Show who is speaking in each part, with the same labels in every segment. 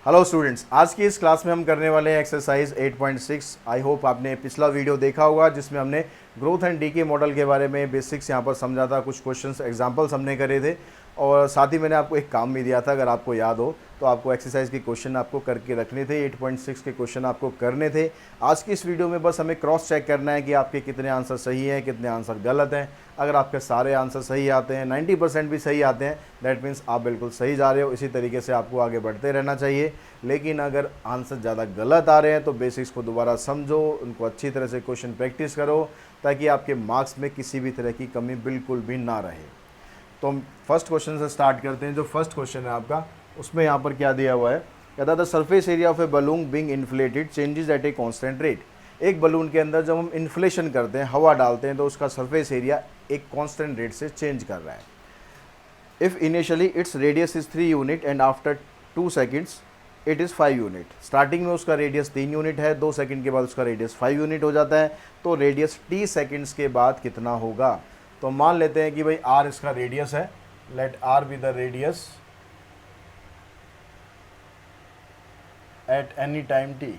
Speaker 1: Hello students, आज की इस क्लास में हम करने वाले हैं एक्सरसाइज 8.6। आई होप आपने पिछला वीडियो देखा होगा जिसमें हमने ग्रोथ एंड डीके मॉडल के बारे में बेसिक्स यहाँ पर समझा था। कुछ क्वेश्चंस एग्जांपल्स हमने करे थे और साथ ही मैंने आपको एक काम भी दिया था, अगर आपको याद हो तो आपको एक्सरसाइज के क्वेश्चन आपको करके रखने थे। 8.6 के क्वेश्चन आपको करने थे। आज की इस वीडियो में बस हमें क्रॉस चेक करना है कि आपके कितने आंसर सही हैं, कितने आंसर गलत हैं। अगर आपके सारे आंसर सही आते हैं, 90% भी सही आते हैं, दैट मीन्स आप बिल्कुल सही जा रहे हो। इसी तरीके से आपको आगे बढ़ते रहना चाहिए। लेकिन अगर आंसर ज़्यादा गलत आ रहे हैं तो बेसिक्स को दोबारा समझो, उनको अच्छी तरह से क्वेश्चन प्रैक्टिस करो ताकि आपके मार्क्स में किसी भी तरह की कमी बिल्कुल भी ना रहे। तो हम फर्स्ट क्वेश्चन से स्टार्ट करते हैं। जो फर्स्ट क्वेश्चन है आपका, उसमें यहाँ पर क्या दिया हुआ है, कहता था surface area of A balloon being inflated changes at a constant rate. एक बलून के अंदर जब हम इन्फ्लेशन करते हैं, हवा डालते हैं, तो उसका सरफेस एरिया एक कांस्टेंट रेट से चेंज कर रहा है। If initially its radius is 3 unit and after 2 seconds it is 5 unit. Starting में उसका रेडियस 3 यूनिट है, 2 सेकंड के बाद उसका रेडियस 5 यूनिट हो जाता है। तो रेडियस t सेकंड्स के बाद कितना होगा? तो मान लेते हैं कि भाई r इसका रेडियस है, let r be the radius at any time t।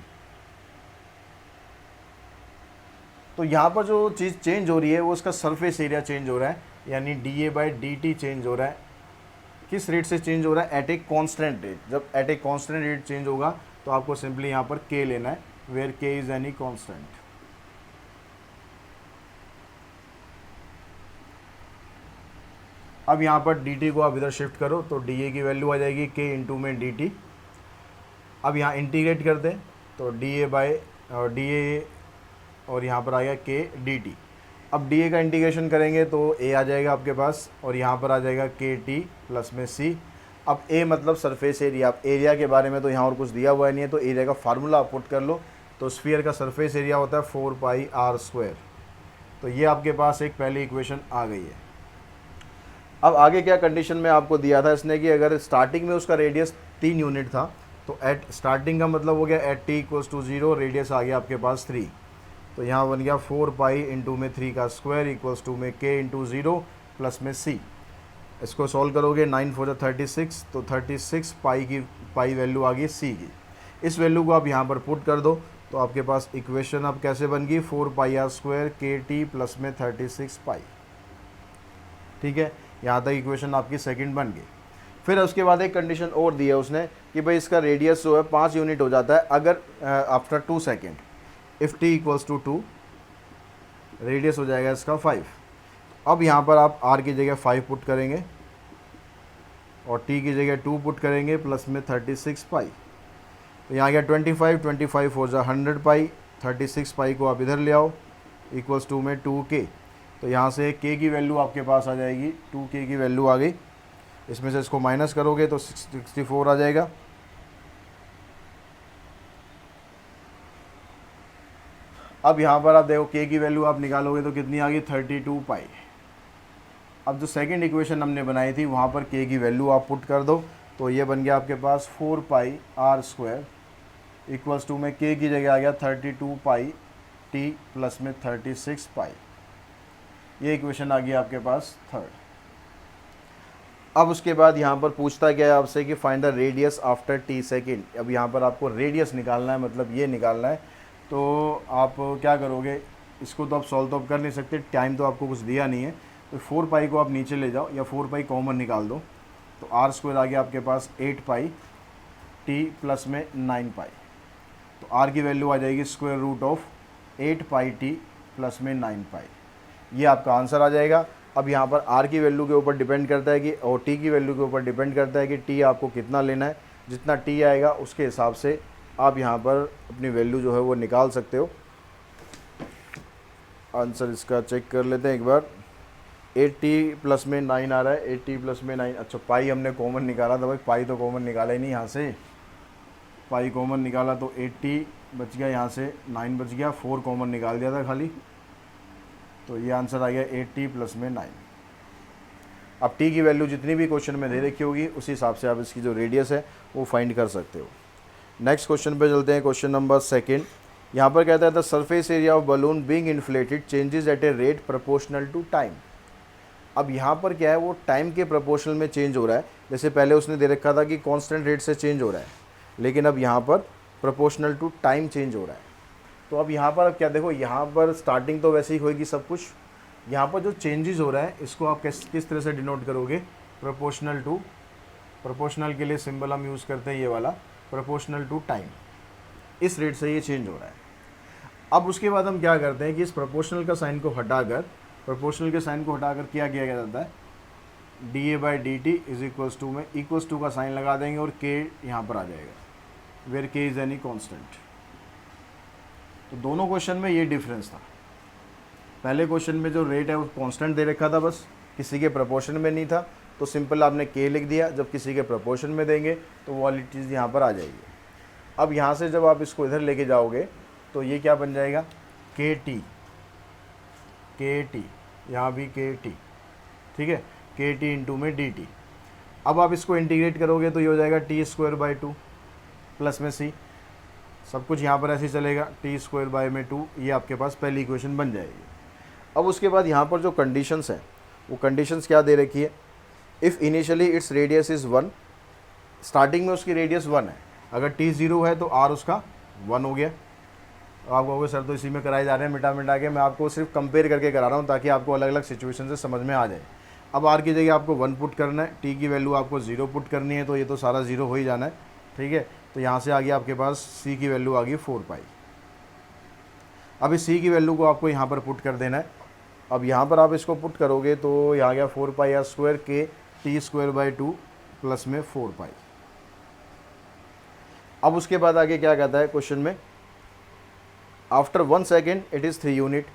Speaker 1: तो यहाँ पर जो चीज़ चेंज हो रही है वो उसका सरफेस एरिया चेंज हो रहा है, यानी dA/dt चेंज हो रहा है। किस रेट से चेंज हो रहा है? At a constant rate. जब at a constant rate change होगा तो आपको सिंपली यहाँ पर k लेना है, where k is any constant. अब यहाँ पर dt को आप इधर शिफ्ट करो तो dA की वैल्यू आ जाएगी k इंटू में dt। अब यहाँ इंटीग्रेट कर दें तो dA और यहाँ पर आ गया k dt। अब dA का इंटीग्रेशन करेंगे तो a आ जाएगा आपके पास और यहाँ पर आ जाएगा kt प्लस में c। अब a मतलब सरफेस एरिया। अब एरिया के बारे में तो यहाँ और कुछ दिया हुआ नहीं है, तो एरिया का फार्मूला आप पुट कर लो। तो स्फीयर का सरफेस एरिया होता है 4πr²। तो ये आपके पास एक पहली इक्वेशन आ गई है। अब आगे क्या कंडीशन में आपको दिया था इसने कि अगर स्टार्टिंग में उसका रेडियस 3 यूनिट था तो एट स्टार्टिंग का मतलब हो गया at t equals to 0, radius आ गया आपके पास 3। तो यहाँ बन गया 4π इंटू में 3 का स्क्वायर इक्वल्स टू में k इंटू 0 प्लस में c। इसको सॉल्व करोगे 9 4 36, तो 36 पाई वैल्यू आ गई c की। इस वैल्यू को आप यहाँ पर पुट कर दो तो आपके पास इक्वेशन अब कैसे बन गई, 4πr² kt प्लस में 36 पाई। ठीक है, यहाँ तक इक्वेशन आपकी सेकंड बन गई। फिर उसके बाद एक कंडीशन और दी है उसने कि भाई इसका रेडियस जो है 5 यूनिट हो जाता है अगर after 2 second. If t equals to 2, radius हो जाएगा इसका 5। अब यहाँ पर आप r की जगह 5 पुट करेंगे और t की जगह 2 पुट करेंगे प्लस में 36 पाई। तो यहाँ गया 25 हो जा 100 पाई, 36 पाई को आप इधर ले आओ इक्वल्स टू में 2k। तो यहाँ से k की वैल्यू आपके पास आ जाएगी, 2k की वैल्यू आ गई। इसमें से इसको माइनस करोगे तो 64 आ जाएगा। अब यहाँ पर आप देखो k की वैल्यू आप निकालोगे तो कितनी आ गई, 32 पाई। अब जो सेकंड इक्वेशन हमने बनाई थी वहाँ पर k की वैल्यू आप पुट कर दो तो ये बन गया आपके पास 4πr² इक्वल्स टू में k की जगह आ गया 32 पाई t प्लस में 36 पाई। ये इक्वेशन आ गई आपके पास थर्ड। अब उसके बाद यहाँ पर पूछता क्या है आपसे कि find the radius after t second. अब यहाँ पर आपको रेडियस निकालना है, मतलब ये निकालना है। तो आप क्या करोगे, इसको तो आप सॉल्व तो आप कर नहीं सकते, टाइम तो आपको कुछ दिया नहीं है। तो 4 पाई को आप नीचे ले जाओ या 4 पाई कॉमन निकाल दो तो r² आ गया आपके पास 8 पाई t प्लस में 9 पाई। तो r की वैल्यू आ जाएगी square root of 8 pi t plus में 9 पाई। ये आपका आंसर आ जाएगा। अब यहाँ पर r की वैल्यू के ऊपर डिपेंड करता है कि, और t की वैल्यू के ऊपर डिपेंड करता है कि t आपको कितना लेना है। जितना t आएगा उसके हिसाब से आप यहाँ पर अपनी वैल्यू जो है वो निकाल सकते हो। आंसर इसका चेक कर लेते हैं एक बार। 8t प्लस में 9 आ रहा है, 8t प्लस में 9। अच्छा, पाई हमने कॉमन निकाला था भाई, पाई तो कॉमन निकाला ही नहीं यहाँ से। पाई कॉमन निकाला तो 8t बच गया, यहाँ से 9 बच गया, 4 कॉमन निकाल दिया था खाली। तो ये आंसर आ गया 8t प्लस में 9। अब t की वैल्यू जितनी भी क्वेश्चन में दे रखी होगी उसी हिसाब से आप इसकी जो रेडियस है वो फाइंड कर सकते हो। नेक्स्ट क्वेश्चन पे चलते हैं, क्वेश्चन नंबर सेकंड। यहाँ पर कहता है the surface area of balloon being inflated changes at a rate proportional to time. अब यहाँ पर क्या है, वो टाइम के प्रोपोर्शनल में चेंज हो रहा है। जैसे पहले उसने दे रखा था कि कांस्टेंट रेट से चेंज हो रहा है, लेकिन अब यहाँ पर प्रोपोर्शनल टू टाइम चेंज हो रहा है। तो अब यहाँ पर अब क्या देखो, यहाँ पर स्टार्टिंग तो वैसे ही होएगी सब कुछ, यहाँ पर जो चेंजेस हो रहा है इसको आप किस तरह से डिनोट करोगे, प्रोपोर्शनल टू, प्रोपोर्शनल के लिए सिंबल हम यूज़ करते हैं ये वाला, प्रोपोर्शनल टू टाइम, इस रेट से ये चेंज हो रहा है। अब उसके बाद हम क्या करते हैं कि इस प्रोपोर्शनल का साइन को हटाकर, प्रोपोर्शनल के साइन को हटाकर क्या किया जाता है, d a by D t is equals to में इक्वल्स टू का साइन लगा देंगे और के यहाँ पर आ जाएगा, वेयर के इज़ एनी कॉन्स्टेंट। तो दोनों क्वेश्चन में ये डिफरेंस था। पहले क्वेश्चन में जो रेट है वो कांस्टेंट दे रखा था, बस किसी के प्रोपोर्शन में नहीं था, तो सिंपल आपने के लिख दिया। जब किसी के प्रोपोर्शन में देंगे तो वो वाली चीज़ यहाँ पर आ जाएगी। अब यहाँ से जब आप इसको इधर लेके जाओगे तो ये क्या बन जाएगा, के टी, यहाँ भी के टी, ठीक है, के टी इंटू में डी टी। अब आप इसको इंटीग्रेट करोगे तो ये हो जाएगा T square by two plus में सी, सब कुछ यहाँ पर ऐसे ही चलेगा, टी स्क्वायर बाई में टू, ये आपके पास पहली इक्वेशन बन जाएगी। अब उसके बाद यहाँ पर जो कंडीशंस हैं वो कंडीशंस क्या दे रखी है, if initially its radius is 1, starting में उसकी रेडियस 1 है, अगर टी 0 है तो आर उसका 1 हो गया। आप कहोगे सर तो इसी में कराए जा रहे हैं मिटा के, मैं आपको सिर्फ कंपेयर करके करा रहा हूँ ताकि आपको अलग अलग सिचुएशन से समझ में आ जाए। अब आर की जगह आपको 1 पुट करना है, टी की वैल्यू आपको 0 पुट करनी है, तो ये तो सारा 0 हो ही जाना है, ठीक है। तो यहाँ से आ गया आपके पास सी की वैल्यू आ गई 4 पाई। अब इस सी की वैल्यू को आपको यहाँ पर पुट कर देना है। अब यहाँ पर आप इसको पुट करोगे तो यहाँ गया 4 पाई आर स्क्वायर के टी स्क्वायर बाई 2 प्लस में 4 पाई। अब उसके बाद आगे क्या कहता है क्वेश्चन में, after 1 second it is 3 unit,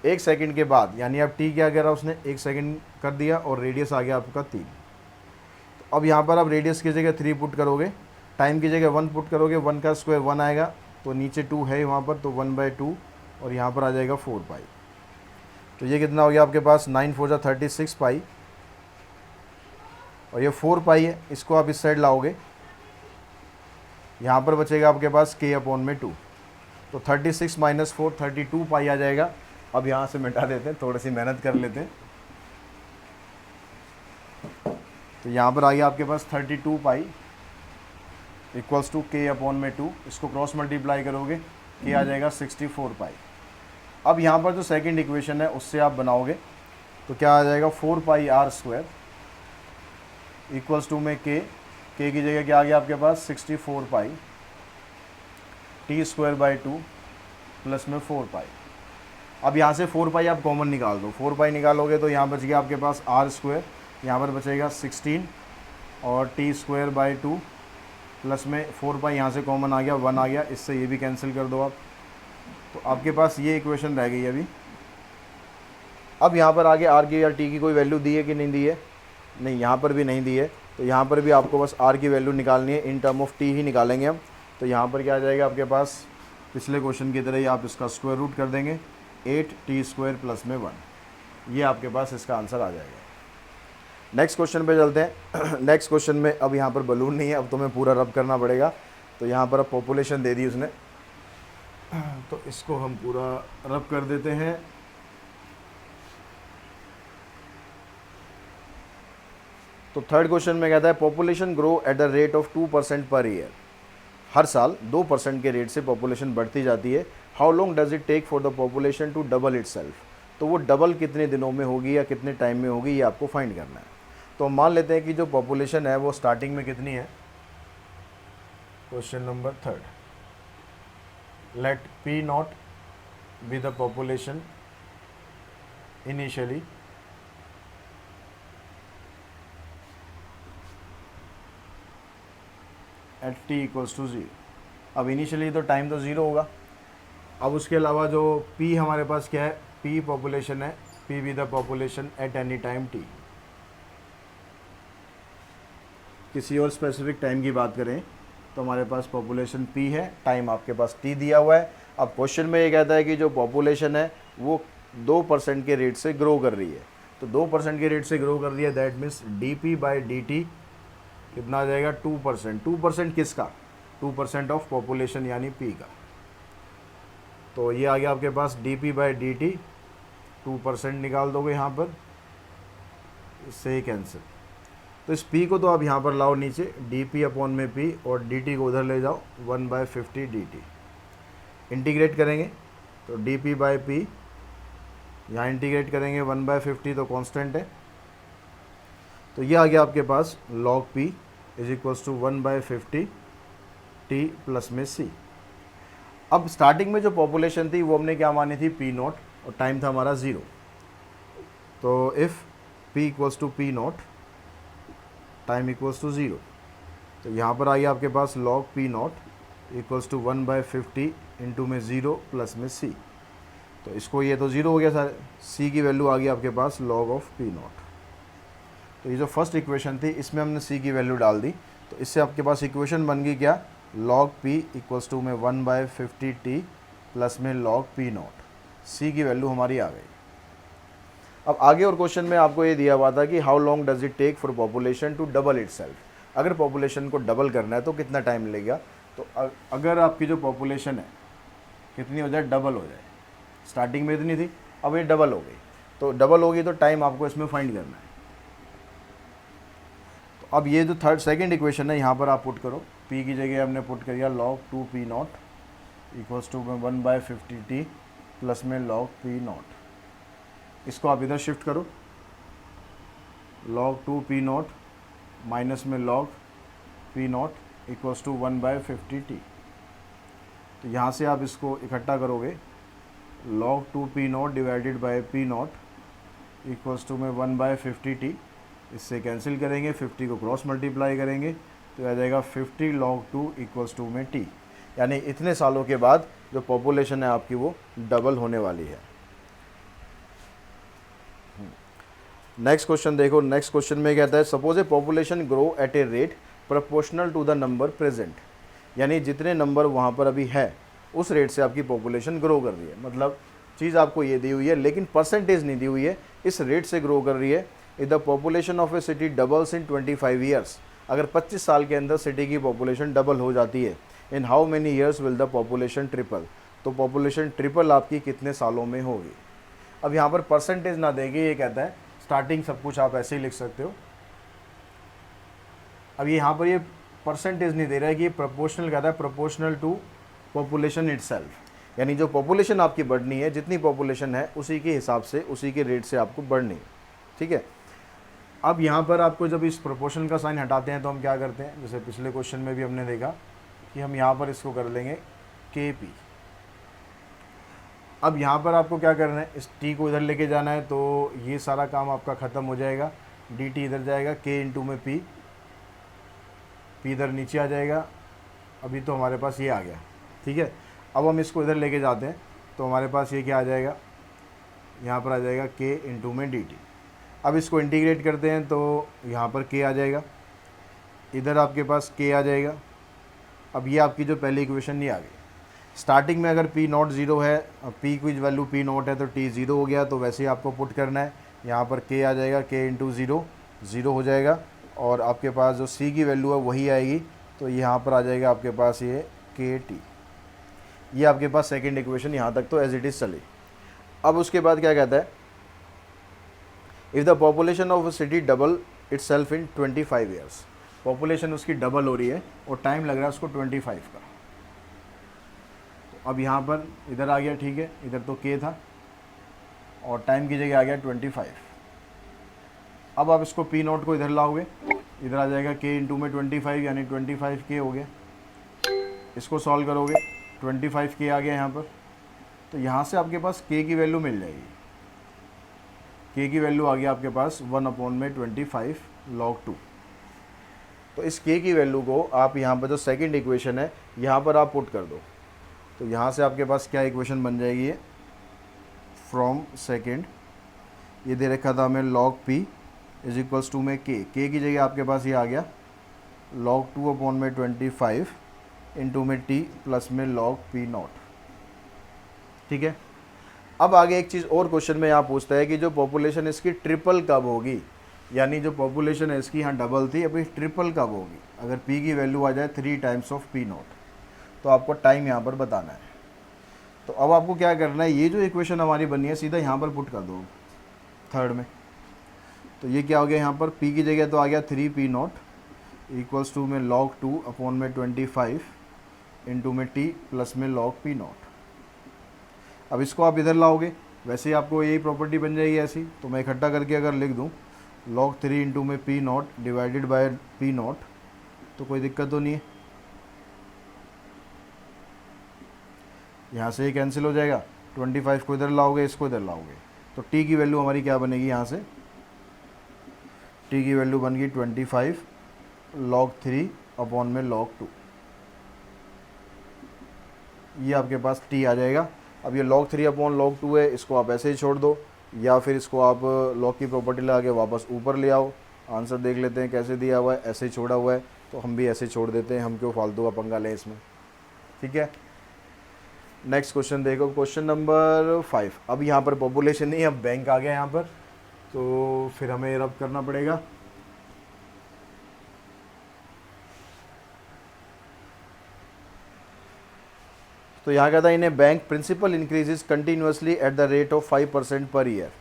Speaker 1: 1 second के बाद, यानी अब टी क्या कह रहा है उसने 1 सेकेंड कर दिया और रेडियस आ गया आपका 3। तो अब यहाँ पर आप रेडियस की जगह 3 पुट करोगे, टाइम की जगह 1 पुट करोगे, 1 का स्क्वायर 1 आएगा, तो नीचे 2 है वहाँ पर, तो 1/2 और यहाँ पर आ जाएगा 4 पाई। तो ये कितना हो गया आपके पास, 9 4 जा 36 पाई, और ये 4 पाई है, इसको आप इस साइड लाओगे, यहाँ पर बचेगा आपके पास k अपॉन में 2, तो 36 माइनस 4 32 पाई आ जाएगा। अब यहाँ से मिटा देते हैं, थोड़ी सी मेहनत कर लेते हैं। तो यहाँ पर आ गया आपके पास 32 pi equals to k upon में 2, इसको क्रॉस मल्टीप्लाई करोगे k आ जाएगा 64 पाई। अब यहाँ पर जो सेकंड इक्वेशन है उससे आप बनाओगे तो क्या आ जाएगा, 4 पाई आर स्क्वायर इक्वल्स टू में k की जगह क्या आ गया आपके पास 64 pi T square by 2 plus में 4 पाई। अब यहाँ से 4 पाई आप कॉमन निकाल दो, 4 पाई निकालोगे तो यहाँ बच गया आपके पास आर स्क्वायर, यहाँ पर बचेगा 16 और टी स्क्वायर बाई 2 प्लस में 4 पाई, यहाँ से कॉमन आ गया 1 आ गया, इससे ये भी कैंसिल कर दो आप, तो आपके पास ये इक्वेशन रह गई अभी। अब यहाँ पर आगे आर की या टी की कोई वैल्यू दी है कि नहीं दी है, नहीं, यहाँ पर भी नहीं दी है, तो यहाँ पर भी आपको बस आर की वैल्यू निकालनी है, इन टर्म ऑफ टी ही निकालेंगे हम। तो यहाँ पर क्या आ जाएगा आपके पास, पिछले क्वेश्चन की तरह ही आप इसका स्क्वायर रूट कर देंगे, 8 टी स्क्वायर प्लस में 1, ये आपके पास इसका आंसर आ जाएगा। नेक्स्ट क्वेश्चन पे चलते हैं। नेक्स्ट क्वेश्चन में अब यहाँ पर बलून नहीं है, अब तुम्हें पूरा रब करना पड़ेगा। तो यहाँ पर अब पॉपुलेशन दे दी उसने, तो इसको हम पूरा रब कर देते हैं। तो थर्ड क्वेश्चन में कहता है population grow eight the rate of 2% per year, हर साल 2% के रेट से पॉपुलेशन बढ़ती जाती है। How long does it take for the population to double itself, तो वो डबल कितने दिनों में होगी या कितने टाइम में होगी, ये आपको फाइंड करना है। तो मान लेते हैं कि जो पॉपुलेशन है वो स्टार्टिंग में कितनी है, question number 3, let P not be the population initially at t equals to 0। अब इनिशियली तो टाइम तो 0 होगा। अब उसके अलावा जो p हमारे पास क्या है, p पॉपुलेशन है, p be the population at any time t। किसी और स्पेसिफिक टाइम की बात करें तो हमारे पास पॉपुलेशन p है, टाइम आपके पास t दिया हुआ है। अब क्वेश्चन में ये कहता है कि जो पॉपुलेशन है वो 2% के रेट से ग्रो कर रही है, तो 2% के रेट से ग्रो कर रही है, that means dp by dt कितना आ जाएगा, 2%। 2% किसका, 2% ऑफ पॉपुलेशन यानी p का। तो ये आ गया आपके पास dp बाई dt, 2% निकाल दोगे यहाँ पर, इससे ही कैंसिल। तो इस p को तो आप यहाँ पर लाओ नीचे, dp अपॉन में p, और dt को उधर ले जाओ 1/50 dt। इंटीग्रेट करेंगे तो dp बाई p, यहाँ इंटीग्रेट करेंगे 1/50 तो कांस्टेंट है, तो ये आ गया आपके पास log p is equals to 1/50 t plus में c। अब स्टार्टिंग में जो पॉपुलेशन थी वो हमने क्या मानी थी, p नॉट, और टाइम था हमारा 0। तो if p equals to p not, time equals to 0, तो यहाँ पर आ गया आपके पास log p not equals to 1/50 into में 0 प्लस में c। तो इसको ये तो 0 हो गया सर, c की वैल्यू आ गई आपके पास log ऑफ p नॉट। तो ये जो फर्स्ट इक्वेशन थी इसमें हमने c की वैल्यू डाल दी, तो इससे आपके पास इक्वेशन बन गई क्या, log p इक्वल्स टू में 1/50 t प्लस में log p नॉट। c की वैल्यू हमारी आ गई। अब आगे और क्वेश्चन में आपको ये दिया हुआ था कि how long does it take for population to double itself. अगर पॉपुलेशन को डबल करना है तो कितना टाइम लगेगा। तो अगर आपकी जो पॉपुलेशन है कितनी हो जाए, डबल हो जाए, स्टार्टिंग में इतनी थी अब ये डबल हो गई, तो डबल होगी तो टाइम आपको इसमें फाइंड करना है। तो अब ये जो सेकंड इक्वेशन है यहाँ पर आप पुट करो, p की जगह हमने पुट कर दिया log 2p not equals to 1/50 t plus में log p नॉट। इसको आप इधर शिफ्ट करो, log 2p नॉट माइनस में log p not equals to 1/50 t। तो यहाँ से आप इसको इकट्ठा करोगे, log 2p not divided by p not equals to में 1/50 t। इससे कैंसिल करेंगे, 50 को क्रॉस मल्टीप्लाई करेंगे तो आ जाएगा 50 log 2 इक्वल्स टू में t। यानी इतने सालों के बाद जो पॉपुलेशन है आपकी वो डबल होने वाली है। नेक्स्ट क्वेश्चन देखो, नेक्स्ट क्वेश्चन में कहता है suppose a population grow at a rate proportional to the number present. यानी जितने नंबर वहाँ पर अभी है उस रेट से आपकी पॉपुलेशन ग्रो कर रही है। मतलब चीज़ आपको ये दी हुई है लेकिन परसेंटेज नहीं दी हुई है, इस रेट से ग्रो कर रही है। If the population of A city doubles in 25 years, अगर 25 साल के अंदर सिटी की पॉपुलेशन डबल हो जाती है, in how many years will the population triple. तो पॉपुलेशन ट्रिपल आपकी कितने सालों में होगी। अब यहाँ पर परसेंटेज ना देंगे, ये कहता है स्टार्टिंग सब कुछ आप ऐसे ही लिख सकते हो। अब यहाँ पर ये परसेंटेज नहीं दे रहा है कि ये प्रोपोर्शनल कहता है, प्रोपोर्शनल टू पॉपुलेशन इटसेल्फ। यानी जो पॉपुलेशन आपकी बढ़नी है, जितनी पॉपुलेशन है उसी के हिसाब से, उसी के रेट से आपको बढ़नी है। ठीक है। अब यहाँ पर आपको जब इस प्रोपोर्शन का साइन हटाते हैं तो हम क्या करते हैं, जैसे पिछले क्वेश्चन में भी हमने देखा कि हम यहाँ पर इसको कर लेंगे KP। अब यहाँ पर आपको क्या करना है, इस t को इधर लेके जाना है, तो ये सारा काम आपका ख़त्म हो जाएगा। dt इधर जाएगा, k इंटू में p इधर नीचे आ जाएगा। अभी तो हमारे पास ये आ गया। ठीक है। अब हम इसको इधर लेके जाते हैं तो हमारे पास ये क्या आ जाएगा, यहाँ पर आ जाएगा k इंटू में dt। अब इसको इंटीग्रेट करते हैं तो यहाँ पर k आ जाएगा, इधर आपके पास k आ जाएगा। अब ये आपकी जो पहली इक्वेशन ये आ गई। स्टार्टिंग में अगर p नॉट 0 है, p की वैल्यू p नॉट है तो t 0 हो गया, तो वैसे ही आपको पुट करना है। यहाँ पर k आ जाएगा, k इंटू 0 0 हो जाएगा, और आपके पास जो c की वैल्यू है वही आएगी, तो यहाँ पर आ जाएगा आपके पास ये kt। ये आपके पास सेकंड इक्वेशन यहाँ तक तो एज इट इज़ चली। अब उसके बाद क्या कहता है, if the population of a city double itself in 25 years. Population उसकी डबल हो रही है और टाइम लग रहा है उसको 25 का। तो अब यहाँ पर इधर आ गया, ठीक है, इधर तो k था और टाइम की जगह आ गया 25। अब आप इसको p नॉट को इधर लाओगे, इधर आ जाएगा k इंटू में 25, यानी 25k हो गया। इसको सॉल्व करोगे, 25k आ गया यहाँ पर, तो यहाँ से आपके पास k की वैल्यू मिल जाएगी। k की वैल्यू आ गया आपके पास 1/25 log 2। तो इस k की वैल्यू को आप यहाँ पर जो सेकंड इक्वेशन है यहाँ पर आप पुट कर दो, तो यहाँ से आपके पास क्या इक्वेशन बन जाएगी, ये फ्रॉम सेकंड, ये दे रखा था हमें log p is equals to में k की जगह आपके पास ये आ गया log 2/25 इंटू में t प्लस में log p नॉट। ठीक है। अब आगे एक चीज़ और क्वेश्चन में यहाँ पूछता है कि जो पॉपुलेशन इसकी ट्रिपल कब होगी। यानी जो पॉपुलेशन है इसकी यहाँ डबल थी, अभी ट्रिपल कब होगी। अगर p की वैल्यू आ जाए 3 टाइम्स ऑफ p नॉट, तो आपको टाइम यहाँ पर बताना है। तो अब आपको क्या करना है, ये जो इक्वेशन हमारी बनी है सीधा यहाँ पर पुट कर दो थर्ड में। तो ये क्या हो गया यहाँ पर, p की जगह तो आ गया 3p0 इक्वल्स टू में log 2 अपॉन में 25 इंटू में t प्लस में log p0। अब इसको आप इधर लाओगे, वैसे ही आपको यही प्रॉपर्टी बन जाएगी ऐसी। तो मैं इकट्ठा करके अगर लिख दूँ log 3 इंटू में p0 डिवाइडेड बाय p0, तो कोई दिक्कत तो नहीं है। यहाँ से ये कैंसिल हो जाएगा, 25 को इधर लाओगे, इसको इधर लाओगे, तो t की वैल्यू हमारी क्या बनेगी, यहाँ से t की वैल्यू बन गई 25 log 3 अपॉन में log 2। ये आपके पास t आ जाएगा। अब ये log 3 अपॉन log 2 है, इसको आप ऐसे ही छोड़ दो, या फिर इसको आप log की प्रॉपर्टी लगा के वापस ऊपर ले आओ। आंसर देख लेते हैं कैसे दिया हुआ है, ऐसे ही छोड़ा हुआ है, तो हम भी ऐसे ही छोड़ देते हैं, हम क्यों फालतू का पंगा लें इसमें। ठीक है, नेक्स्ट क्वेश्चन देखो, क्वेश्चन नंबर 5। अब यहाँ पर पॉपुलेशन नहीं, अब बैंक आ गया यहाँ पर, तो फिर हमें रब करना पड़ेगा। तो यहाँ कहता है in a bank principal increases continuously at the rate of 5% per year.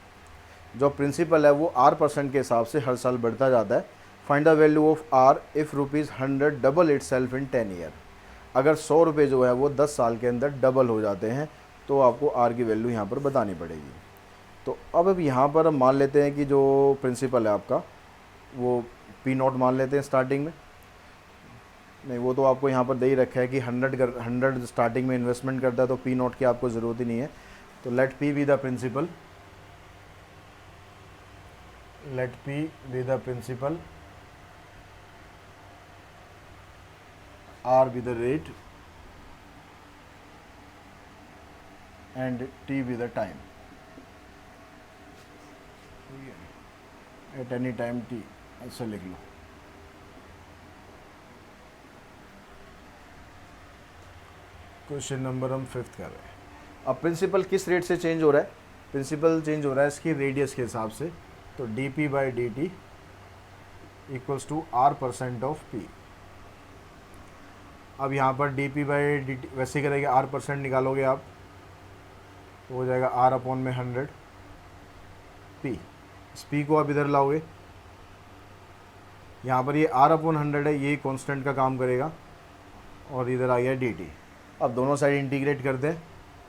Speaker 1: जो प्रिंसिपल है वो r% के हिसाब से हर साल बढ़ता जाता है। Find the value of r if ₹100 double it self in 10 year. अगर 100 रुपये जो है वो 10 साल के अंदर डबल हो जाते हैं, तो आपको r की वैल्यू यहाँ पर बतानी पड़ेगी। तो अब यहाँ पर हम मान लेते हैं कि जो प्रिंसिपल है आपका वो p0 मान लेते हैं स्टार्टिंग में। नहीं, वो तो आपको यहाँ पर दे ही रखा है कि 100 स्टार्टिंग में इन्वेस्टमेंट करता है, तो p0 की आपको ज़रूरत ही नहीं है। तो let p be the principal, let p be the principal, r be the rate and t be the time at any time t, ऐसा लिख लो। क्वेश्चन नंबर हम 5th कर रहे हैं। अब प्रिंसिपल किस रेट से चेंज हो रहा है, प्रिंसिपल चेंज हो रहा है इसकी रेडियस के हिसाब से। तो dp by dt equals to r% of p। अब यहाँ पर dp बाई dt वैसे करेंगे, r% निकालोगे आप तो हो जाएगा r अपॉन में 100 p। इस p को आप इधर लाओगे, यहाँ पर ये r अपॉन 100 है, ये कांस्टेंट का काम करेगा, और इधर आ गया dt। अब दोनों साइड इंटीग्रेट करते हैं,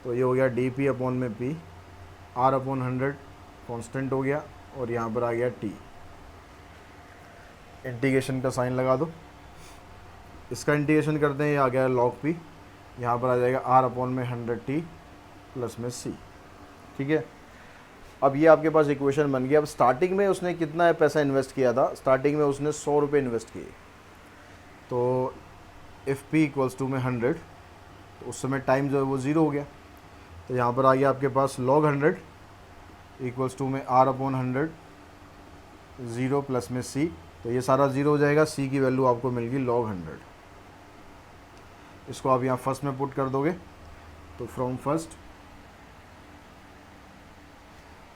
Speaker 1: तो ये हो गया dp अपॉन में p, r अपॉन 100 कांस्टेंट हो गया, और यहाँ पर आ गया t। इंटीग्रेशन का साइन लगा दो, इसका इंटीग्रेशन करते हैं, ये आ गया log p, यहाँ पर आ जाएगा r अपॉन में 100t प्लस में c। ठीक है, अब ये आपके पास इक्वेशन बन गया। अब स्टार्टिंग में उसने कितना पैसा इन्वेस्ट किया था, स्टार्टिंग में उसने 100 रुपये इन्वेस्ट किए। तो इफ़ p इक्वल्स टू में 100, तो उस समय टाइम जो है वो 0 हो गया। तो यहाँ पर आ गया आपके पास log 100 इक्वल्स टू में r अपॉन 100 0 प्लस में c। तो ये सारा 0 हो जाएगा, c की वैल्यू आपको मिल गई log 100। इसको आप यहाँ फर्स्ट में पुट कर दोगे, तो फ्रॉम फर्स्ट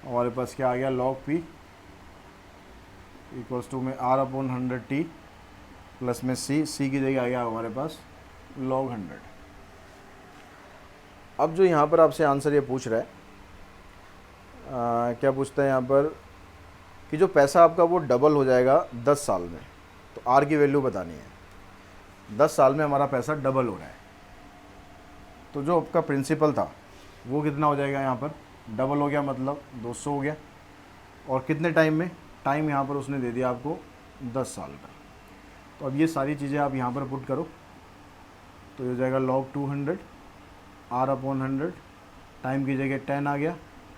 Speaker 1: हमारे पास क्या आ गया, log p इक्वल्स टू में r अपॉन 100t प्लस में c की जगह आ गया हमारे पास log 100। अब जो यहाँ पर आपसे आंसर ये पूछ रहा है, क्या पूछता है यहाँ पर कि जो पैसा आपका वो डबल हो जाएगा 10 साल में, तो r की वैल्यू बतानी है। 10 साल में हमारा पैसा डबल हो रहा है, तो जो आपका प्रिंसिपल था वो कितना हो जाएगा, यहाँ पर डबल हो गया मतलब 200 हो गया, और कितने टाइम में, टाइम यहाँ पर उसने दे दिया आपको 10 साल का। तो अब ये सारी चीज़ें आप यहाँ पर पुट करो, तो ये हो जाएगा log 200 r अपॉन 100, टाइम की जगह 10 आ गया,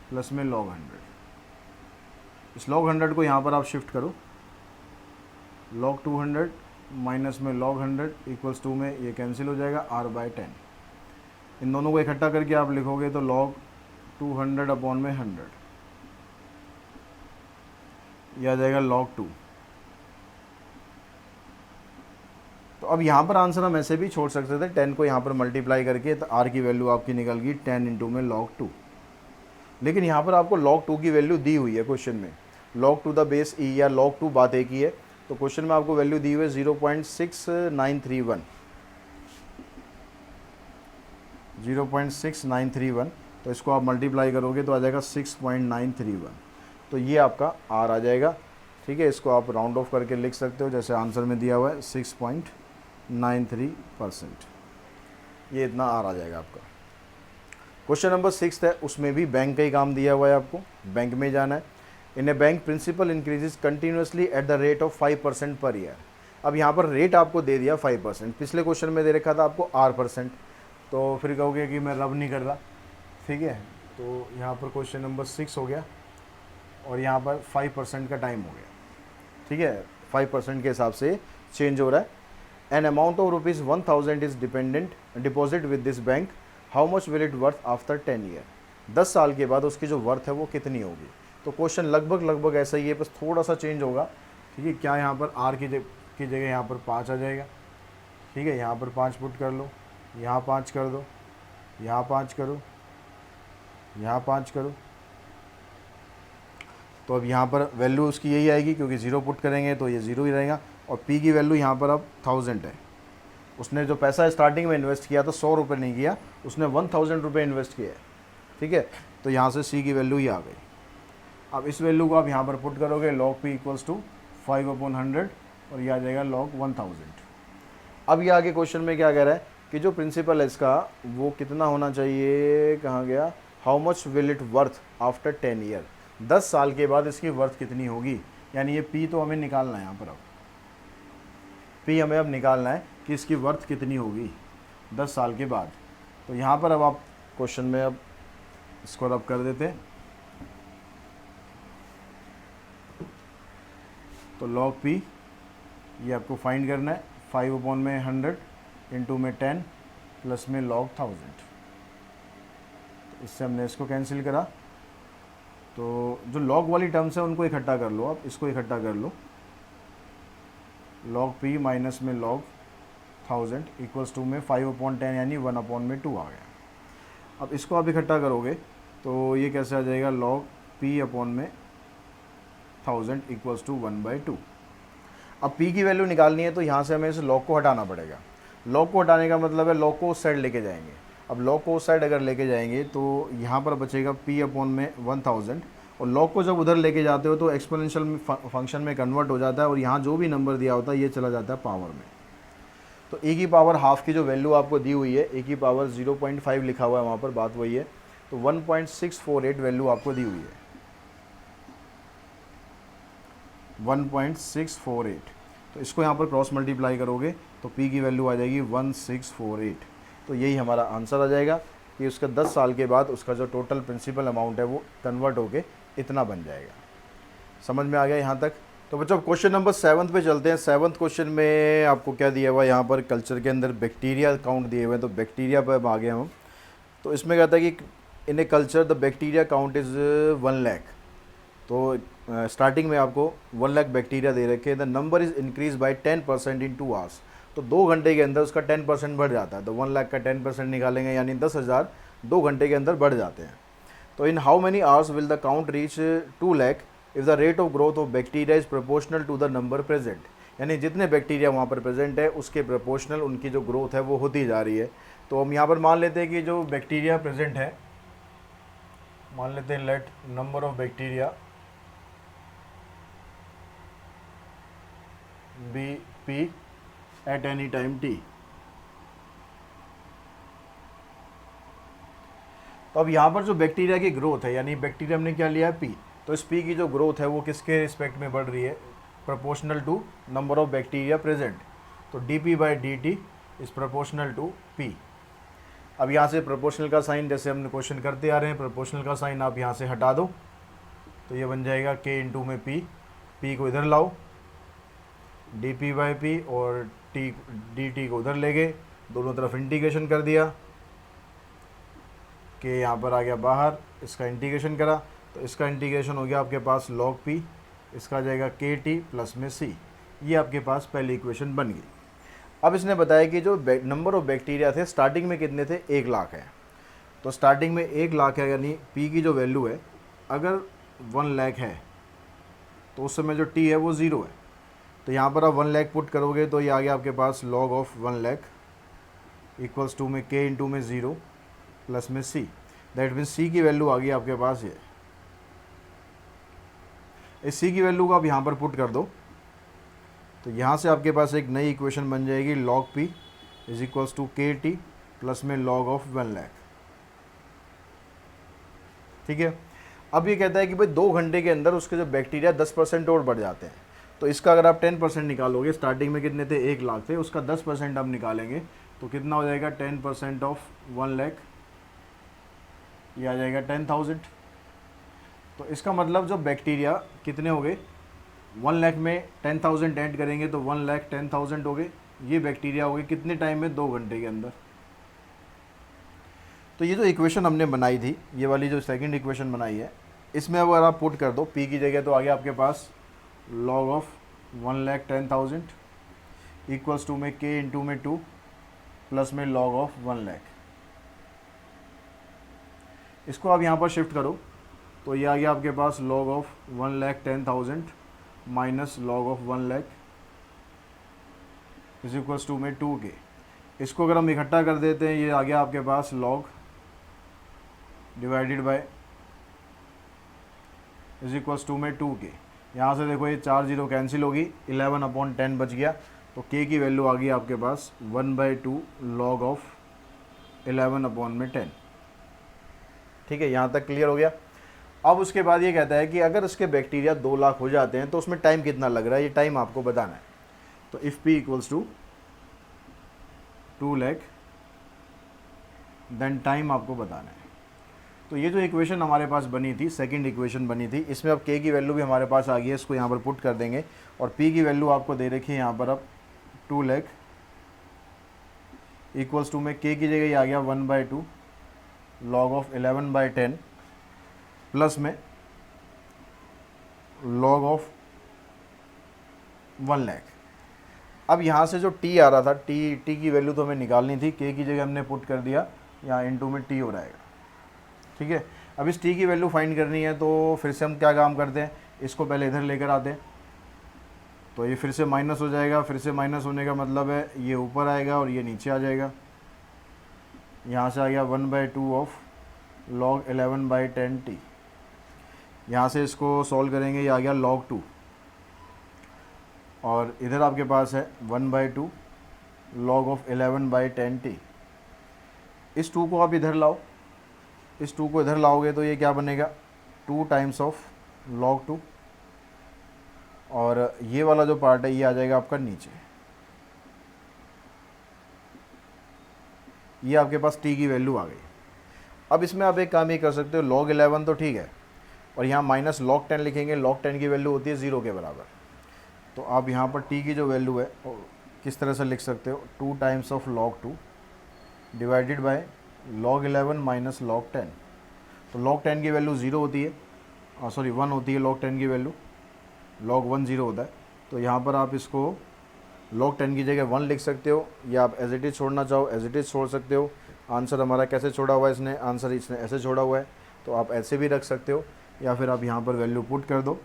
Speaker 1: प्लस में log 100। इस log 100 को यहाँ पर आप शिफ्ट करो, log 200 माइनस में log 100 इक्वल्स टू में ये कैंसिल हो जाएगा r बाई 10। इन दोनों को इकट्ठा करके आप लिखोगे तो log 200 अपॉन में 100, यह आ जाएगा log 2। तो अब यहाँ पर आंसर हम ऐसे भी छोड़ सकते थे, 10 को यहाँ पर मल्टीप्लाई करके, तो r की वैल्यू आपकी निकल गई 10 इंटू में log 2। लेकिन यहाँ पर आपको log 2 की वैल्यू दी हुई है क्वेश्चन में, log 2 द बेस e या log 2 बात एक ही है। तो क्वेश्चन में आपको वैल्यू दी हुई है 0.6931, 0.6931। तो इसको आप मल्टीप्लाई करोगे तो आ जाएगा 6.931। तो ये आपका r आ जाएगा। ठीक है, इसको आप राउंड ऑफ करके लिख सकते हो, जैसे आंसर में दिया हुआ है 6.93%, ये इतना आर आ जाएगा आपका। क्वेश्चन नंबर 6 है, उसमें भी बैंक का ही काम दिया हुआ है आपको, बैंक में जाना है। In a bank principal increases continuously at the rate of 5% per year. अब यहाँ पर रेट आपको दे दिया 5%, पिछले क्वेश्चन में दे रखा था आपको R%, तो फिर कहोगे कि मैं रब नहीं कर रहा, ठीक है। तो यहाँ पर क्वेश्चन नंबर 6 हो गया और यहाँ पर 5% का टाइम हो गया, ठीक है, 5% के हिसाब से चेंज हो रहा है। An amount of ₹1000 is deposit with this bank, how much will it worth after 10 year. 10 साल के बाद उसकी जो वर्थ है वो कितनी होगी। तो क्वेश्चन लगभग ऐसा ही है, बस थोड़ा सा चेंज होगा, ठीक है। क्या यहाँ पर आर की जगह यहाँ पर 5 आ जाएगा, ठीक है। यहाँ पर 5 पुट कर लो, यहाँ 5 कर दो, यहाँ 5 करो, यहाँ 5 करो, तो अब यहाँ पर वैल्यू उसकी यही आएगी, क्योंकि 0 पुट करेंगे तो ये 0 ही रहेगा। और पी की वैल्यू यहाँ पर अब 1000 है। उसने जो पैसा स्टार्टिंग में इन्वेस्ट किया था 100 रुपये नहीं किया, उसने 1000 रुपये इन्वेस्ट किया है, ठीक है। तो यहाँ से सी की वैल्यू ही आ गई। अब इस वैल्यू को आप यहाँ पर पुट करोगे, log p इक्वल्स टू 5/100 और ये आ जाएगा log 1000। अब ये आगे क्वेश्चन में क्या कह रहा है कि जो प्रिंसिपल है इसका वो कितना होना चाहिए, कहाँ गया, how much will it worth after 10 year. 10 साल के बाद इसकी वर्थ कितनी होगी, यानी ये पी तो हमें निकालना है। यहाँ पर अब पी हमें अब निकालना है कि इसकी वर्थ कितनी होगी 10 साल के बाद। तो यहाँ पर अब आप क्वेश्चन में अब इसको रब कर देते हैं, तो log p ये आपको फाइंड करना है, 5/100 इंटू में 10 प्लस में log 1000। तो इससे हमने इसको कैंसिल करा, तो जो log वाली टर्म्स है उनको इकट्ठा कर लो, आप इसको इकट्ठा कर लो, log p माइनस में log 1000 इक्वल्स टू में 5/10 यानी 1/2 आ गया। अब इसको आप इकट्ठा करोगे तो ये कैसे आ जाएगा, log p अपॉन में 1000 इक्वल्स टू 1/2। अब p की वैल्यू निकालनी है तो यहाँ से हमें इस log को हटाना पड़ेगा। log को हटाने का मतलब है log को उस साइड लेके जाएंगे। अब log को उस साइड अगर लेके जाएंगे तो यहाँ पर बचेगा p अपॉन में 1000, और log को जब उधर लेके जाते हो तो एक्सपोनेंशियल फंक्शन में कन्वर्ट हो जाता है और यहाँ जो भी नंबर दिया होता है ये चला जाता है पावर में। तो e की पावर हाफ की जो वैल्यू आपको दी हुई है, e की पावर 0.5 लिखा हुआ है वहाँ पर, बात वही है, तो 1.648 वैल्यू आपको दी हुई है, 1.648। तो इसको यहाँ पर क्रॉस मल्टीप्लाई करोगे तो p की वैल्यू आ जाएगी 1648। तो यही हमारा आंसर आ जाएगा कि उसका 10 साल के बाद उसका जो टोटल प्रिंसिपल अमाउंट है वो कन्वर्ट होके इतना बन जाएगा। समझ में आ गया यहाँ तक। तो बच्चों क्वेश्चन नंबर 7 पे चलते हैं। 7th क्वेश्चन में आपको क्या दिया हुआ है, यहाँ पर कल्चर के अंदर बैक्टीरिया काउंट दिए हुए हैं, तो बैक्टीरिया पर अब आ गए हम। तो इसमें कहता है कि in a culture the bacteria count is 1 lakh. तो स्टार्टिंग में आपको 1 लाख बैक्टीरिया दे रखे हैं, the number is increase by 10% in 2 hours. तो 2 घंटे के अंदर उसका 10% बढ़ जाता है। तो 1 लाख का 10% निकालेंगे यानी 10,000 2 घंटे के अंदर बढ़ जाते हैं। तो in how many hours will the count reach 2 lakh if the rate of growth of bacteria is proportional to the number present. यानी जितने बैक्टीरिया वहाँ पर प्रेजेंट है उसके प्रोपोर्शनल उनकी जो ग्रोथ है वो होती जा रही है। तो हम यहाँ पर मान लेते हैं कि जो बैक्टीरिया प्रेजेंट है, मान लेते हैं let number of bacteria be p at any time t. तो अब यहाँ पर जो बैक्टीरिया की ग्रोथ है, यानी बैक्टीरिया हमने क्या लिया है पी, तो इस पी की जो ग्रोथ है वो किसके रिस्पेक्ट में बढ़ रही है, proportional to number of bacteria present. तो D P by D T is proportional to P. अब यहाँ से प्रोपोर्शनल का साइन जैसे हमने क्वेश्चन करते आ रहे हैं, प्रोपोर्शनल का साइन आप यहाँ से हटा दो तो ये बन जाएगा के इंटू में पी, पी को इधर लाओ डी पी बाई पी और टी डी टी को उधर ले गए, दोनों तरफ इंटीग्रेशन कर दिया, के यहाँ पर आ गया बाहर, इसका इंटीग्रेशन करा तो इसका इंटीग्रेशन हो गया आपके पास log p, इसका आ जाएगा के टी प्लस में सी। ये आपके पास पहली इक्वेशन बन गई। अब इसने बताया कि जो नंबर ऑफ बैक्टीरिया थे स्टार्टिंग में कितने थे, 1 लाख है। तो स्टार्टिंग में 1 लाख है, यानी p की जो वैल्यू है अगर 1 लाख है तो उस समय जो t है वो 0 है। तो यहाँ पर आप 1 लाख पुट करोगे तो ये आ गया आपके पास log of 1 lakh equals to में k इंटू में 0 प्लस में c। दैट मीन्स c की वैल्यू आ गई आपके पास ये इस सी की वैल्यू को आप यहाँ पर पुट कर दो, तो यहाँ से आपके पास एक नई इक्वेशन बन जाएगी, log p is equals to k T plus में log ऑफ 1 लाख। ठीक है, अब ये कहता है कि भाई 2 घंटे के अंदर उसके जो बैक्टीरिया 10% और बढ़ जाते हैं। तो इसका अगर आप 10% निकालोगे, स्टार्टिंग में कितने थे, 1 लाख थे, उसका 10% आप निकालेंगे तो कितना हो जाएगा, 10% ऑफ 1 लाख, ये आ जाएगा 10,000। तो इसका मतलब जो बैक्टीरिया कितने हो गए, 1 लाख में 10,000 ऐड करेंगे तो 1,10,000 हो गए। ये बैक्टीरिया हो गए कितने टाइम में, 2 घंटे के अंदर। तो ये जो इक्वेशन हमने बनाई थी, ये वाली जो सेकंड इक्वेशन बनाई है, इसमें अगर आप पुट कर दो p की जगह, तो आ गया आपके पास log ऑफ 1,10,000 इक्वल्स टू में k इंटू में 2 प्लस में log ऑफ 1 लाख। इसको आप यहाँ पर शिफ्ट करो तो ये आ गया आपके पास log of 1,10,000 minus log of 1 lakh is equals to में 2k। इसको अगर हम इकट्ठा कर देते हैं, ये आ गया आपके पास log divided by is equals to में 2k। यहाँ से देखो ये 4 जीरो कैंसिल होगी, 11/10 बच गया, तो k की वैल्यू आ गई आपके पास 1/2 log ऑफ 11/10। ठीक है, यहाँ तक क्लियर हो गया। अब उसके बाद ये कहता है कि अगर उसके बैक्टीरिया 2 लाख हो जाते हैं तो उसमें टाइम कितना लग रहा है, ये टाइम आपको बताना है। तो if p equals to 2 lakh then time आपको बताना है। तो ये जो इक्वेशन हमारे पास बनी थी, सेकंड इक्वेशन बनी थी, इसमें अब k की वैल्यू भी हमारे पास आ गई है, इसको यहाँ पर पुट कर देंगे और p की वैल्यू आपको दे रखी है यहाँ पर अब 2 लाख इक्वल्स टू में k की जगह ये आ गया 1/2 log ऑफ 11/10 प्लस में log ऑफ 1 लाख। अब यहाँ से जो t आ रहा था, t की वैल्यू तो हमें निकालनी थी, k की जगह हमने पुट कर दिया, यहाँ इनटू में t हो जाएगा। ठीक है, अब इस t की वैल्यू फाइंड करनी है तो फिर से हम क्या काम करते हैं, इसको पहले इधर लेकर आते हैं, तो ये फिर से माइनस हो जाएगा, फिर से माइनस होने का मतलब है ये ऊपर आएगा और ये नीचे आ जाएगा। यहाँ से आ गया 1/2 ऑफ log 11/10 t। यहाँ से इसको सॉल्व करेंगे, ये आ गया log 2 और इधर आपके पास है 1/2 log ऑफ 11/10 t। इस 2 को आप इधर लाओ, इस 2 को इधर लाओगे तो ये क्या बनेगा, 2 टाइम्स ऑफ log 2 और ये वाला जो पार्ट है ये आ जाएगा आपका नीचे। ये आपके पास t की वैल्यू आ गई। अब इसमें आप एक काम ये कर सकते हो, log 11 तो ठीक है और यहाँ माइनस log 10 लिखेंगे, log 10 की वैल्यू होती है 0 के बराबर। तो आप यहाँ पर t की जो वैल्यू है किस तरह से लिख सकते हो, 2 times of log 2 divided bye log 11 minus log 10। तो log 10 की वैल्यू 0 होती है, सॉरी 1 होती है log 10 की वैल्यू, log 1 0 होता है। तो यहाँ पर आप इसको log 10 की जगह 1 लिख सकते हो, या आप एज इट इज़ छोड़ना चाहो एज इट इज़ छोड़ सकते हो। आंसर हमारा कैसे छोड़ा हुआ है, इसने आंसर इसने ऐसे छोड़ा हुआ है, तो आप ऐसे भी रख सकते हो, या फिर आप यहाँ पर वैल्यू पुट कर दो।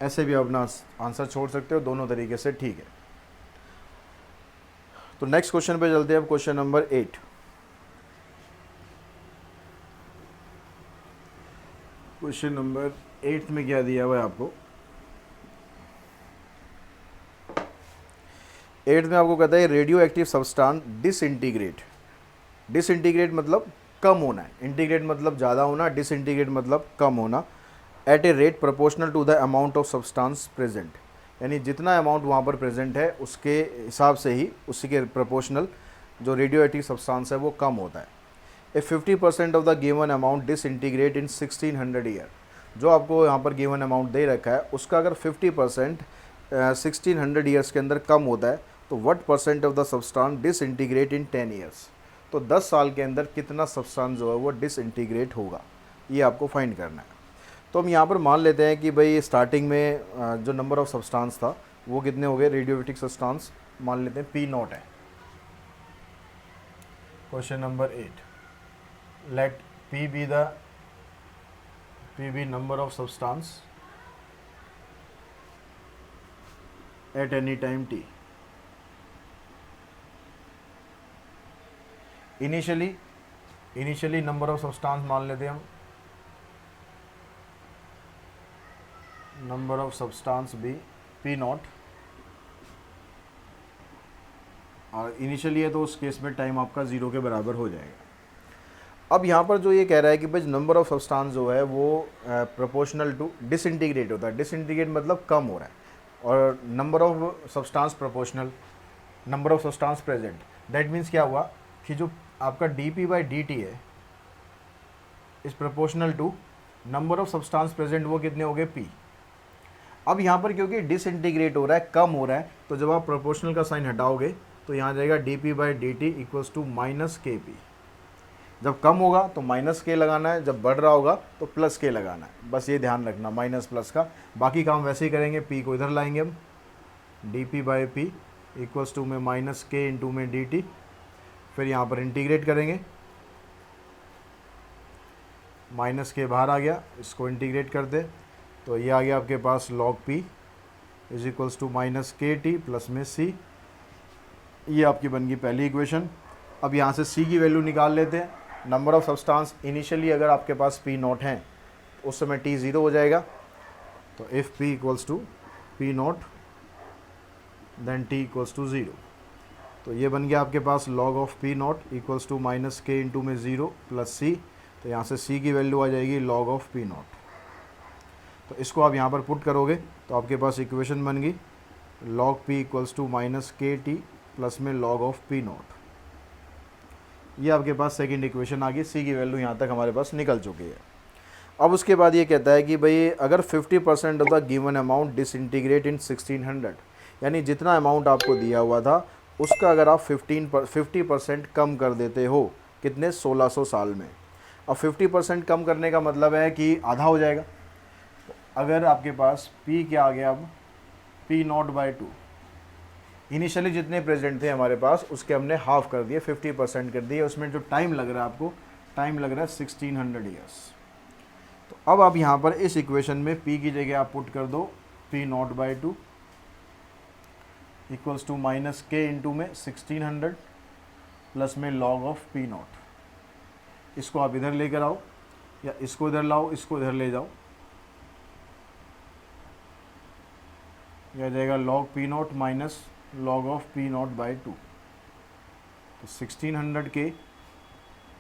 Speaker 1: ऐसे भी अपना आंसर छोड़ सकते हो, दोनों तरीके से ठीक है। तो नेक्स्ट क्वेश्चन पे चलते हैं, अब क्वेश्चन नंबर 8। क्वेश्चन नंबर 8 में क्या दिया हुआ है आपको, 8 में आपको कहता है radio active substance disintegrate. Disintegrate मतलब कम होना है, इंटीग्रेट मतलब ज़्यादा होना, डिसइंटीग्रेट मतलब कम होना, at a rate proportional to the amount of substance present. यानी जितना अमाउंट वहाँ पर प्रेजेंट है उसके हिसाब से ही, उसी के प्रोपोर्शनल जो रेडियो एक्टिव सब्सटेंस है वो कम होता है। ए 50% of the given amount disintegrate in 1600 year. जो आपको यहाँ पर गिवन अमाउंट दे रखा है उसका अगर 50% 1600 ईयर्स के अंदर कम होता है तो what percent of the substance disintegrate in 10 years. तो 10 साल के अंदर कितना सब्सटेंस जो है वो डिसइंटीग्रेट होगा, ये आपको फाइंड करना है। तो हम यहाँ पर मान लेते हैं कि भाई स्टार्टिंग में जो नंबर ऑफ सब्सटेंस था वो कितने हो गए, रेडियोएक्टिव सब्सटेंस मान लेते हैं P0 है। Question number 8, let P be number of substance at any time t। Initially initially number of substance मान लेते हैं हम, number of substance be P not, और इनिशियली है तो उस केस में टाइम आपका 0 के बराबर हो जाएगा। अब यहाँ पर जो ये कह रहा है कि भाई नंबर ऑफ सब्सटेंस जो है वो प्रोपोर्शनल टू डिसइंटीग्रेट होता है। डिसइंटीग्रेट मतलब कम हो रहा है, और number of substance proportional number of substance present. That means क्या हुआ कि जो आपका dp/dt है is proportional to number of substance present, वो कितने हो गए p। अब यहाँ पर क्योंकि डिसइंटीग्रेट हो रहा है, कम हो रहा है, तो जब आप प्रोपोर्शनल का साइन हटाओगे तो यहाँ जाएगा dp/dt equals to minus kp। जब कम होगा तो माइनस के लगाना है, जब बढ़ रहा होगा तो प्लस के लगाना है। बस ये ध्यान रखना माइनस प्लस का। बाकी काम वैसे ही करेंगे, पी को इधर लाएंगे हम, dp/p इक्वल्स टू में माइनस के इंटू में dt, फिर यहाँ पर इंटीग्रेट करेंगे, माइनस के बाहर आ गया, इसको इंटीग्रेट कर दे तो ये आ गया आपके पास log p is equals to minus के टी प्लस में c। ये आपकी बन गई पहली इक्वेशन। अब यहाँ से c की वैल्यू निकाल लेते हैं। नंबर ऑफ सब्सटेंस इनिशियली अगर आपके पास p नॉट है उस समय t 0 हो जाएगा, तो if p equals to p not then t equals to 0। तो ये बन गया आपके पास log of p not equals to minus के इंटू में 0 प्लस c। तो यहाँ से c की वैल्यू आ जाएगी log ऑफ p नॉट। तो इसको आप यहाँ पर पुट करोगे तो आपके पास इक्वेशन बन गई log p equals to minus के टी प्लस में log ऑफ p नॉट। ये आपके पास सेकंड इक्वेशन आ गई। सी की वैल्यू यहाँ तक हमारे पास निकल चुकी है। अब उसके बाद ये कहता है कि भाई अगर 50% of the given amount disintegrate in 1600, यानी जितना अमाउंट आपको दिया हुआ था उसका अगर आप 50% कम कर देते हो, कितने 1600 साल में। अब 50% कम करने का मतलब है कि आधा हो जाएगा। अगर आपके पास P क्या आ गया, अब P नॉट बाई 2, इनिशियली जितने प्रेजेंट थे हमारे पास उसके हमने हाफ कर दिए, 50% कर दिए। उसमें जो टाइम लग रहा है आपको, टाइम लग रहा है 1600 ईयर्स। तो अब आप यहाँ पर इस इक्वेशन में P की जगह आप पुट कर दो P not by 2 equals to minus के इंटू में 1600 प्लस में log ऑफ P नॉट। इसको आप इधर लेकर आओ, या इसको इधर लाओ, इसको इधर ले जाओ, यह जाएगा log P not minus log of P not by 2। तो 1600 के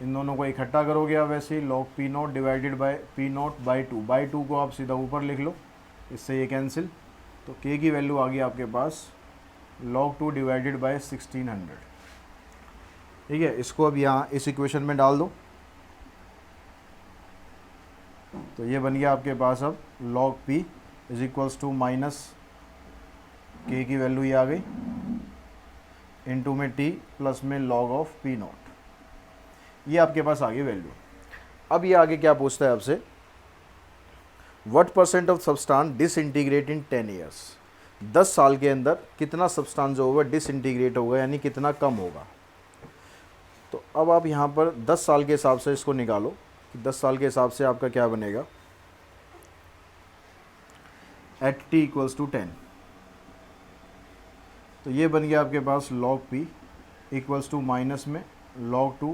Speaker 1: इन दोनों को इकट्ठा करोगे आप वैसे ही, log P not divided by P not by 2। By 2 को आप सीधा ऊपर लिख लो, इससे ये कैंसिल। तो K की वैल्यू आ गई आपके पास log 2 डिवाइडेड बाई 1600। ठीक है, इसको अब यहाँ इस इक्वेशन में डाल दो। तो ये बन गया आपके पास अब log P is equals to minus के की वैल्यू ये आ गई इनटू में t प्लस में log ऑफ P नॉट। ये आपके पास आ गई वैल्यू। अब ये आगे क्या पूछता है आपसे, what percent of substance disintegrate in 10 years. 10 साल के अंदर कितना सब्सटेंस जो होगा डिसइंटीग्रेट होगा, यानी कितना कम होगा। तो अब आप यहाँ पर 10 साल के हिसाब से इसको निकालो कि 10 साल के हिसाब से आपका क्या बनेगा, एट t इक्वल्स टू 10। तो ये बन गया आपके पास log P equals to minus में log 2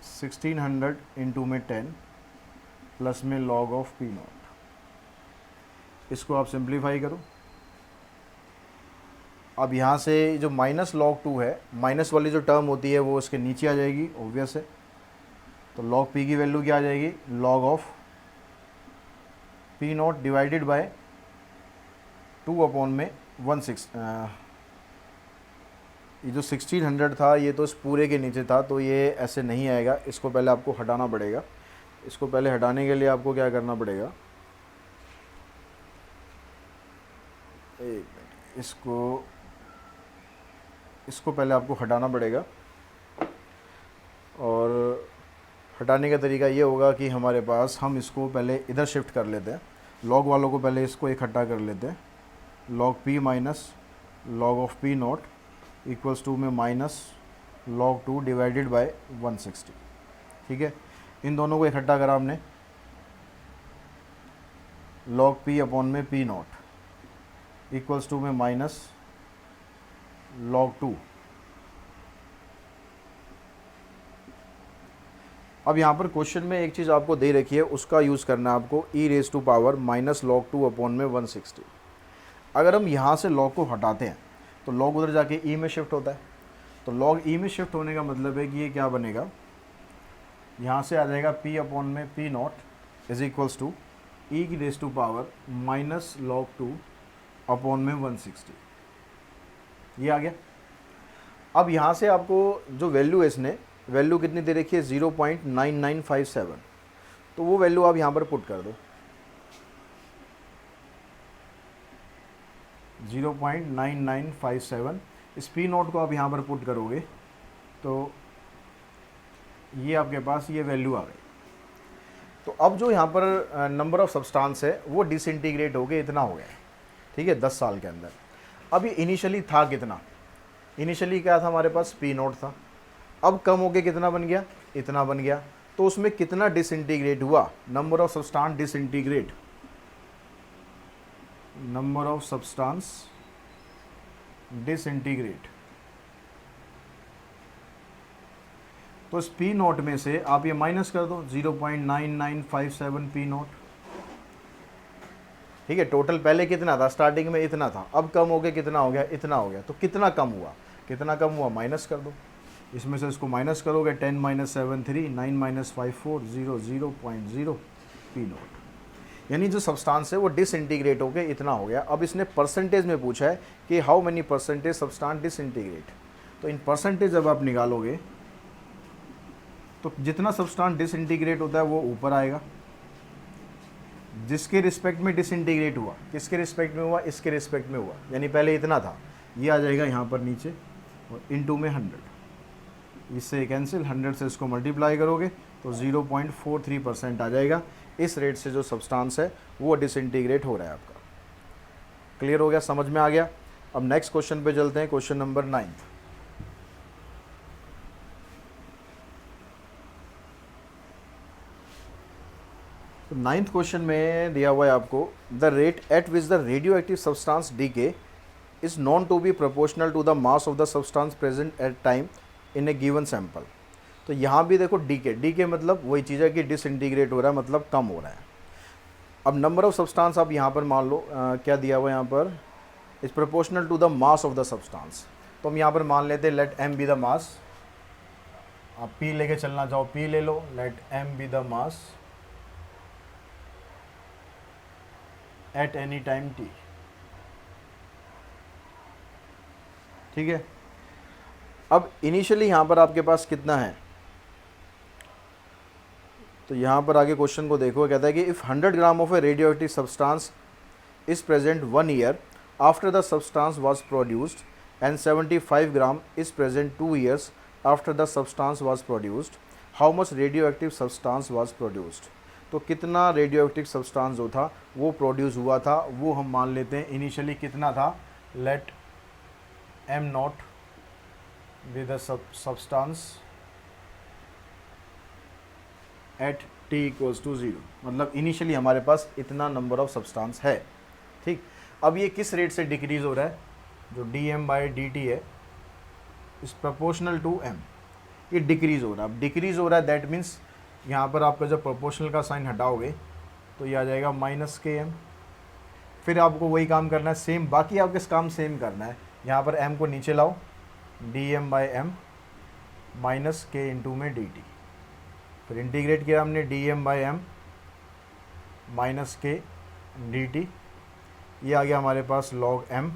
Speaker 1: 1600 इंटू में 10 प्लस में log ऑफ P नॉट। इसको आप सिंप्लीफाई करो। अब यहाँ से जो माइनस log 2 है, माइनस वाली जो टर्म होती है वो इसके नीचे आ जाएगी, ऑब्वियस है। तो log P की वैल्यू क्या आ जाएगी, log of P not divided bye 2 upon में 16। ये जो 1600 था ये तो इस पूरे के नीचे था, तो ये ऐसे नहीं आएगा। इसको पहले आपको हटाना पड़ेगा। इसको पहले हटाने के लिए आपको क्या करना पड़ेगा, एक मिनट, इसको पहले आपको हटाना पड़ेगा। और हटाने का तरीका ये होगा कि हमारे पास, हम इसको पहले इधर शिफ्ट कर लेते हैं। log वालों को पहले इसको इकट्ठा कर लेते हैं। log P minus log of P not equals to में माइनस log 2 डिवाइडेड बाय 160। ठीक है, इन दोनों को इकट्ठा करा हमने, log P अपॉन में P नॉट इक्वल्स टू में माइनस log 2 अब यहाँ पर क्वेश्चन में एक चीज़ आपको दे रखी है, उसका यूज़ करना है आपको, e raise to power minus log 2 upon में 160। अगर हम यहाँ से log को हटाते हैं तो log उधर जाके e में शिफ्ट होता है, तो log e में शिफ्ट होने का मतलब है कि ये क्या बनेगा, यहाँ से आ जाएगा p अपॉन में p not is equals to e की raise to power minus log 2 upon में 160, ये आ गया। अब यहाँ से आपको जो वैल्यू है, इसने वैल्यू कितनी दे रखी है, 0.9957, तो वो वैल्यू आप यहाँ पर पुट कर दो, 0.9957। इस पी नोट को आप यहाँ पर पुट करोगे तो ये आपके पास ये वैल्यू आ गई। तो अब जो यहाँ पर नंबर ऑफ सब्सटेंस है वो डिसइंटीग्रेट हो गए, इतना हो गया, ठीक है, 10 साल के अंदर। अब ये इनिशियली था कितना, इनिशियली क्या था हमारे पास, पी नोट था, अब कम हो के कितना बन गया, इतना बन गया। तो उसमें कितना डिसइंटीग्रेट हुआ, number of substance disintegrate, number of substance disintegrate. तो इस पी नोट में से आप ये माइनस कर दो, 0.9957 पी नोट, ठीक है। टोटल पहले कितना था, स्टार्टिंग में इतना था, अब कम हो गया, कितना हो गया, इतना हो गया। तो कितना कम हुआ, कितना कम हुआ, माइनस कर दो, इसमें से इसको माइनस करोगे, 10 माइनस 7 3, 9 माइनस 5 4, 0 0.0 पी नोट। यानी जो सब्सटेंस है वो डिसइंटीग्रेट हो गया, इतना हो गया। अब इसने परसेंटेज में पूछा है कि how many percentage substance disintegrate, तो इन परसेंटेज जब आप निकालोगे तो जितना सब्सटेंस डिसइंटीग्रेट होता है वो ऊपर आएगा, जिसके रिस्पेक्ट में डिसइंटीग्रेट हुआ, किसके रिस्पेक्ट में हुआ, इसके रिस्पेक्ट में हुआ, यानी पहले इतना था, ये आ जाएगा यहाँ पर नीचे, और इनटू में 100, इससे कैंसिल, 100 से इसको मल्टीप्लाई करोगे तो 0.43% आ जाएगा। इस रेट से जो सब्सटेंस है वो डिसइंटीग्रेट हो रहा है आपका। क्लियर हो गया, समझ में आ गया। अब नेक्स्ट क्वेश्चन पे चलते हैं, क्वेश्चन नंबर 9। तो 9th क्वेश्चन में दिया हुआ है आपको, the rate at which the radioactive substance decay is known to be proportional to the mass of the substance present at time in a given sample. तो यहाँ भी देखो डीके मतलब वही चीज़ है कि डिसइंटीग्रेट हो रहा है, मतलब कम हो रहा है। अब नंबर ऑफ सब्सटेंस आप यहाँ पर मान लो क्या दिया हुआ है यहाँ पर, is proportional to the mass of the substance. तो हम यहाँ पर मान लेते हैं let M be the mass, आप पी लेके चलना चाहो पी ले लो, let M be the mass at any time T, ठीक है। अब इनिशियली यहाँ पर आपके पास कितना है, तो यहाँ पर आगे क्वेश्चन को देखो, कहता है कि if 100 gram of A radio active substance is present 1 year after the substance was produced and 75 gram is present 2 years after the substance was produced, how much radio active substance was produced. तो कितना radio active substance जो था वो produce हुआ था, वो हम मान लेते हैं इनिशियली कितना था, let M nought with the substance at T equals to 0, मतलब इनिशियली हमारे पास इतना नंबर ऑफ सब्सटेंस है, ठीक। अब ये किस रेट से डिक्रीज़ हो रहा है, जो D M by D T है इस प्रोपोर्शनल टू एम, ये डिक्रीज़ हो रहा है। अब डिक्रीज़ हो रहा है दैट मीन्स यहाँ पर आपका जब प्रोपोर्शनल का साइन हटाओगे तो ये आ जाएगा माइनस के एम। फिर आपको वही काम करना है सेम, बाकी आपके काम सेम करना है। यहाँ पर एम को नीचे लाओ, D M by M minus के इंटू में डी टी, फिर इंटीग्रेट किया हमने D M by M minus K D T, ये आ गया हमारे पास log M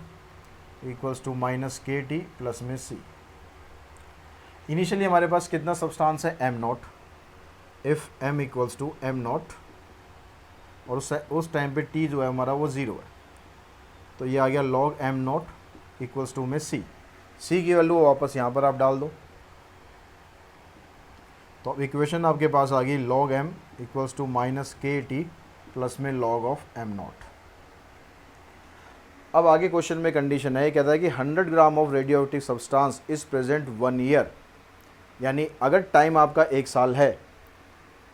Speaker 1: equals to minus के टी प्लस में सी। इनिशियली हमारे पास कितना सब्सटेंस है, M not, if M equals to M not, और उस टाइम पे टी जो है हमारा वो 0 है, तो ये आ गया log M nought equals to में सी। सी की वैल्यू वापस यहाँ पर आप डाल दो, तो अब इक्वेशन आपके पास आ गई log M equals to minus के टी प्लस में लॉग ऑफ एम नॉट। अब आगे क्वेश्चन में कंडीशन है, कहता है कि 100 gram of radio active substance is present 1 year, यानी अगर टाइम आपका 1 साल है,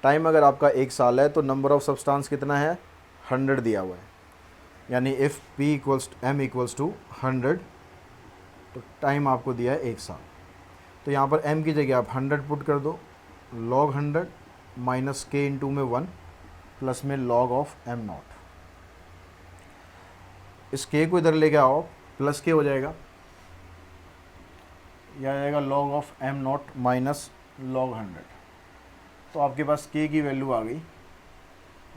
Speaker 1: टाइम अगर आपका 1 साल है तो नंबर ऑफ सब्सटेंस कितना है, 100 दिया हुआ है, यानी if P equals M equals to 100, तो टाइम आपको दिया है 1 साल। तो यहाँ पर m की जगह आप 100 पुट कर दो, log 100 माइनस के इंटू में 1 प्लस में लॉग ऑफ एम नॉट। इस के को इधर लेके आओ, प्लस के हो जाएगा, यह आ जाएगा log of M not minus log 100। तो आपके पास के की वैल्यू आ गई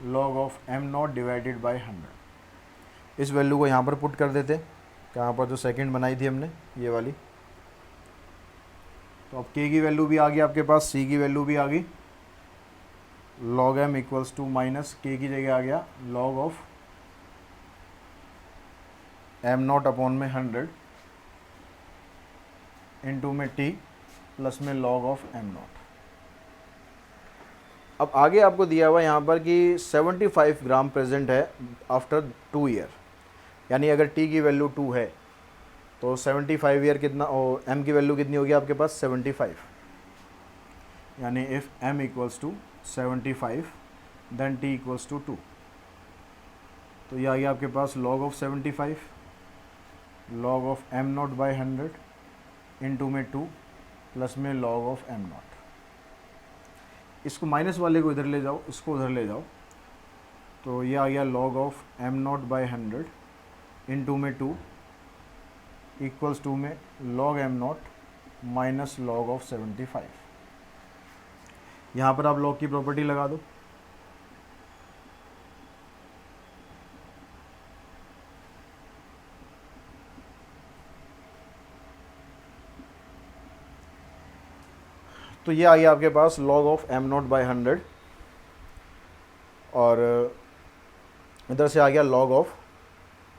Speaker 1: log of M not divided by 100। इस वैल्यू को यहाँ पर पुट कर देते, यहाँ पर जो सेकंड बनाई थी हमने ये वाली। तो अब के की वैल्यू भी आ गई आपके पास, सी की वैल्यू भी आ गई, log M equals to minus के की जगह आ गया log of M nought upon में 100 इंटू में टी प्लस में लॉग ऑफ एम नॉट। अब आगे आपको दिया हुआ यहाँ पर कि 75 ग्राम प्रेजेंट है आफ्टर 2 ईयर, यानी अगर टी की वैल्यू 2 है तो 75 ईयर कितना, और एम की वैल्यू कितनी होगी आपके पास 75, यानी if M equals to 75 then T equals to 2। तो ये आ गया आपके पास log of 75 log of M not by 100 into में 2 प्लस में लॉग ऑफ एम नॉट। इसको माइनस वाले को इधर ले जाओ, इसको उधर ले जाओ, तो ये आ गया log of M not by 100 into में 2 इक्वल्स टू में log M not minus log of 75। यहाँ पर आप लॉग की प्रॉपर्टी लगा दो, तो ये आ गया आपके पास log of M not by 100 और इधर से आ गया लॉग ऑफ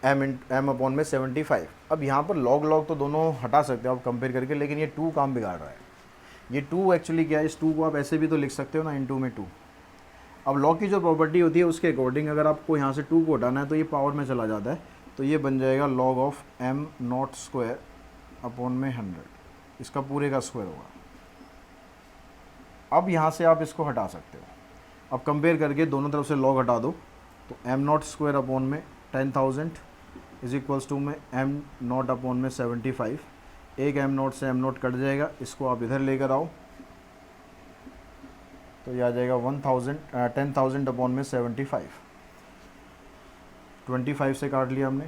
Speaker 1: एम अपॉन में 75। अब यहाँ पर लॉग लॉग तो दोनों हटा सकते हो आप कंपेयर करके, लेकिन ये 2 काम बिगाड़ रहा है। ये 2 एक्चुअली क्या है, इस 2 को आप ऐसे भी तो लिख सकते हो ना, इंटू में 2। अब लॉग की जो प्रॉपर्टी होती है उसके अकॉर्डिंग अगर आपको यहाँ से 2 को हटाना है तो ये पावर में चला जाता है, तो ये बन जाएगा log of M not square upon में 100, इसका पूरे का स्क्वायर होगा। अब यहाँ से आप इसको हटा सकते हो, अब कंपेयर करके दोनों तरफ से लॉग हटा दो, तो एम नॉट स्क्वायर अपॉन में 10,000 इज इक्वल्स टू में एम नॉट अपॉन में 75। एक एम नॉट से एम नॉट कट जाएगा, इसको आप इधर लेकर आओ, तो ये आ जाएगा 10,000 अपॉन में 75, 25 से काट लिया हमने,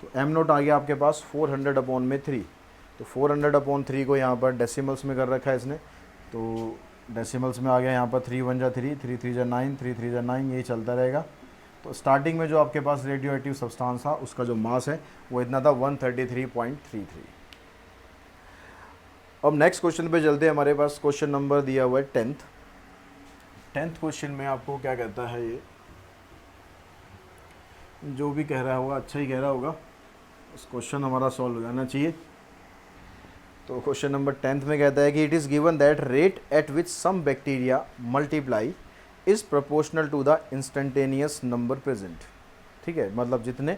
Speaker 1: तो एम नॉट आ गया आपके पास 400 अपॉन में 3। तो 400 अपॉन 3 को यहाँ पर डेसिमल्स में कर रखा है इसने, तो डेसिमल्स में आ गया यहाँ पर 3 1 जा 3, 3 3 जा 9, 3 3 जा 9, यही चलता रहेगा। तो स्टार्टिंग में जो आपके पास रेडियो एक्टिव सब्सटेंस था उसका जो मास है वो इतना था 133.33। अब नेक्स्ट क्वेश्चन पे चलते हैं, हमारे पास क्वेश्चन नंबर दिया हुआ है 10th क्वेश्चन में आपको क्या कहता है, ये जो भी कह रहा होगा अच्छा ही कह रहा होगा, इस क्वेश्चन हमारा सॉल्व हो जाना चाहिए। तो क्वेश्चन नंबर 10th में कहता है कि it is given that rate at which some bacteria multiply is proportional to the instantaneous number present. ठीक है, मतलब जितने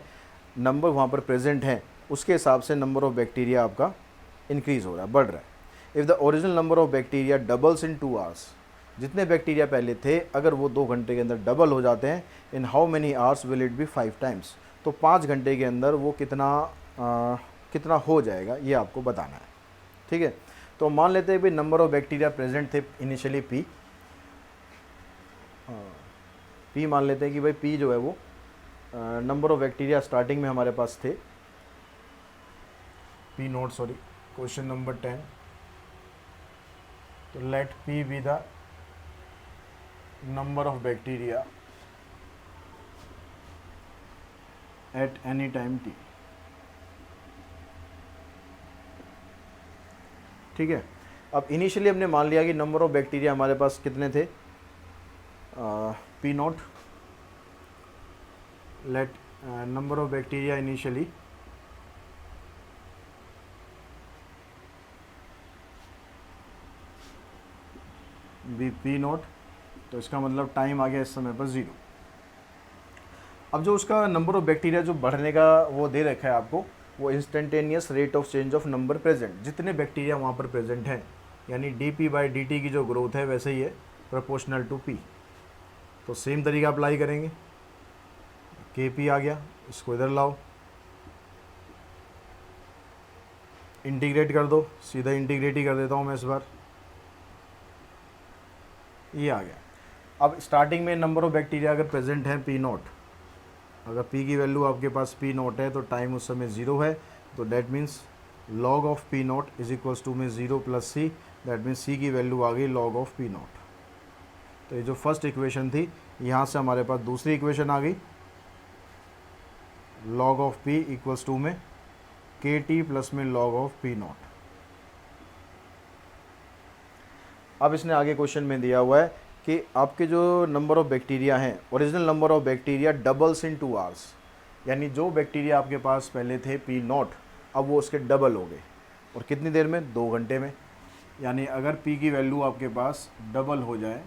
Speaker 1: नंबर वहाँ पर प्रेजेंट हैं उसके हिसाब से नंबर ऑफ बैक्टीरिया आपका इंक्रीज़ हो रहा है, बढ़ रहा है। If the original number of bacteria doubles in 2 hours, जितने बैक्टीरिया पहले थे अगर वो 2 घंटे के अंदर डबल हो जाते हैं, in how many hours will it be 5 times, तो 5 घंटे के अंदर वो कितना हो जाएगा ये आपको बताना है। ठीक है, तो मान लेते हैं भाई नंबर ऑफ बैक्टीरिया प्रेजेंट थे इनिशियली पी मान लेते हैं कि भाई पी जो है वो नंबर ऑफ बैक्टीरिया स्टार्टिंग में हमारे पास थे, P nought sorry question number 10। तो let P be the number of bacteria at any time T. ठीक है, अब इनिशियली हमने मान लिया कि नंबर ऑफ बैक्टीरिया हमारे पास कितने थे, P nought, let number of bacteria initially be P nought, तो इसका मतलब टाइम आ गया इस समय पर 0। अब जो उसका नंबर ऑफ बैक्टीरिया जो बढ़ने का वो दे रखा है आपको, वो instantaneous rate of change of number present, जितने बैक्टीरिया वहाँ पर प्रेजेंट हैं, यानी dp/dt की जो ग्रोथ है वैसे ही है प्रोपोर्शनल टू p। तो सेम तरीका अप्लाई करेंगे, kp आ गया, इसको इधर लाओ, इंटीग्रेट कर दो, सीधा इंटीग्रेट ही कर देता हूँ मैं इस बार, ये आ गया। अब स्टार्टिंग में नंबर ऑफ बैक्टीरिया अगर प्रेजेंट है पी नॉट, अगर पी की वैल्यू आपके पास पी नॉट है तो टाइम उस समय ज़ीरो है, तो that means log of P not is equals to में zero plus C, that means C की वैल्यू आ गई लॉग ऑफ पी नॉट। तो ये जो फर्स्ट इक्वेशन थी, यहाँ से हमारे पास दूसरी इक्वेशन आ गई, log of P equals to में के टी प्लस में लॉग ऑफ पी नॉट। अब इसने आगे क्वेश्चन में दिया हुआ है कि आपके जो नंबर ऑफ बैक्टीरिया हैं, original number of bacteria doubles in 2 hours, यानी जो बैक्टीरिया आपके पास पहले थे पी नॉट, अब वो उसके डबल हो गए, और कितनी देर में? 2 घंटे में। यानी अगर पी की वैल्यू आपके पास डबल हो जाए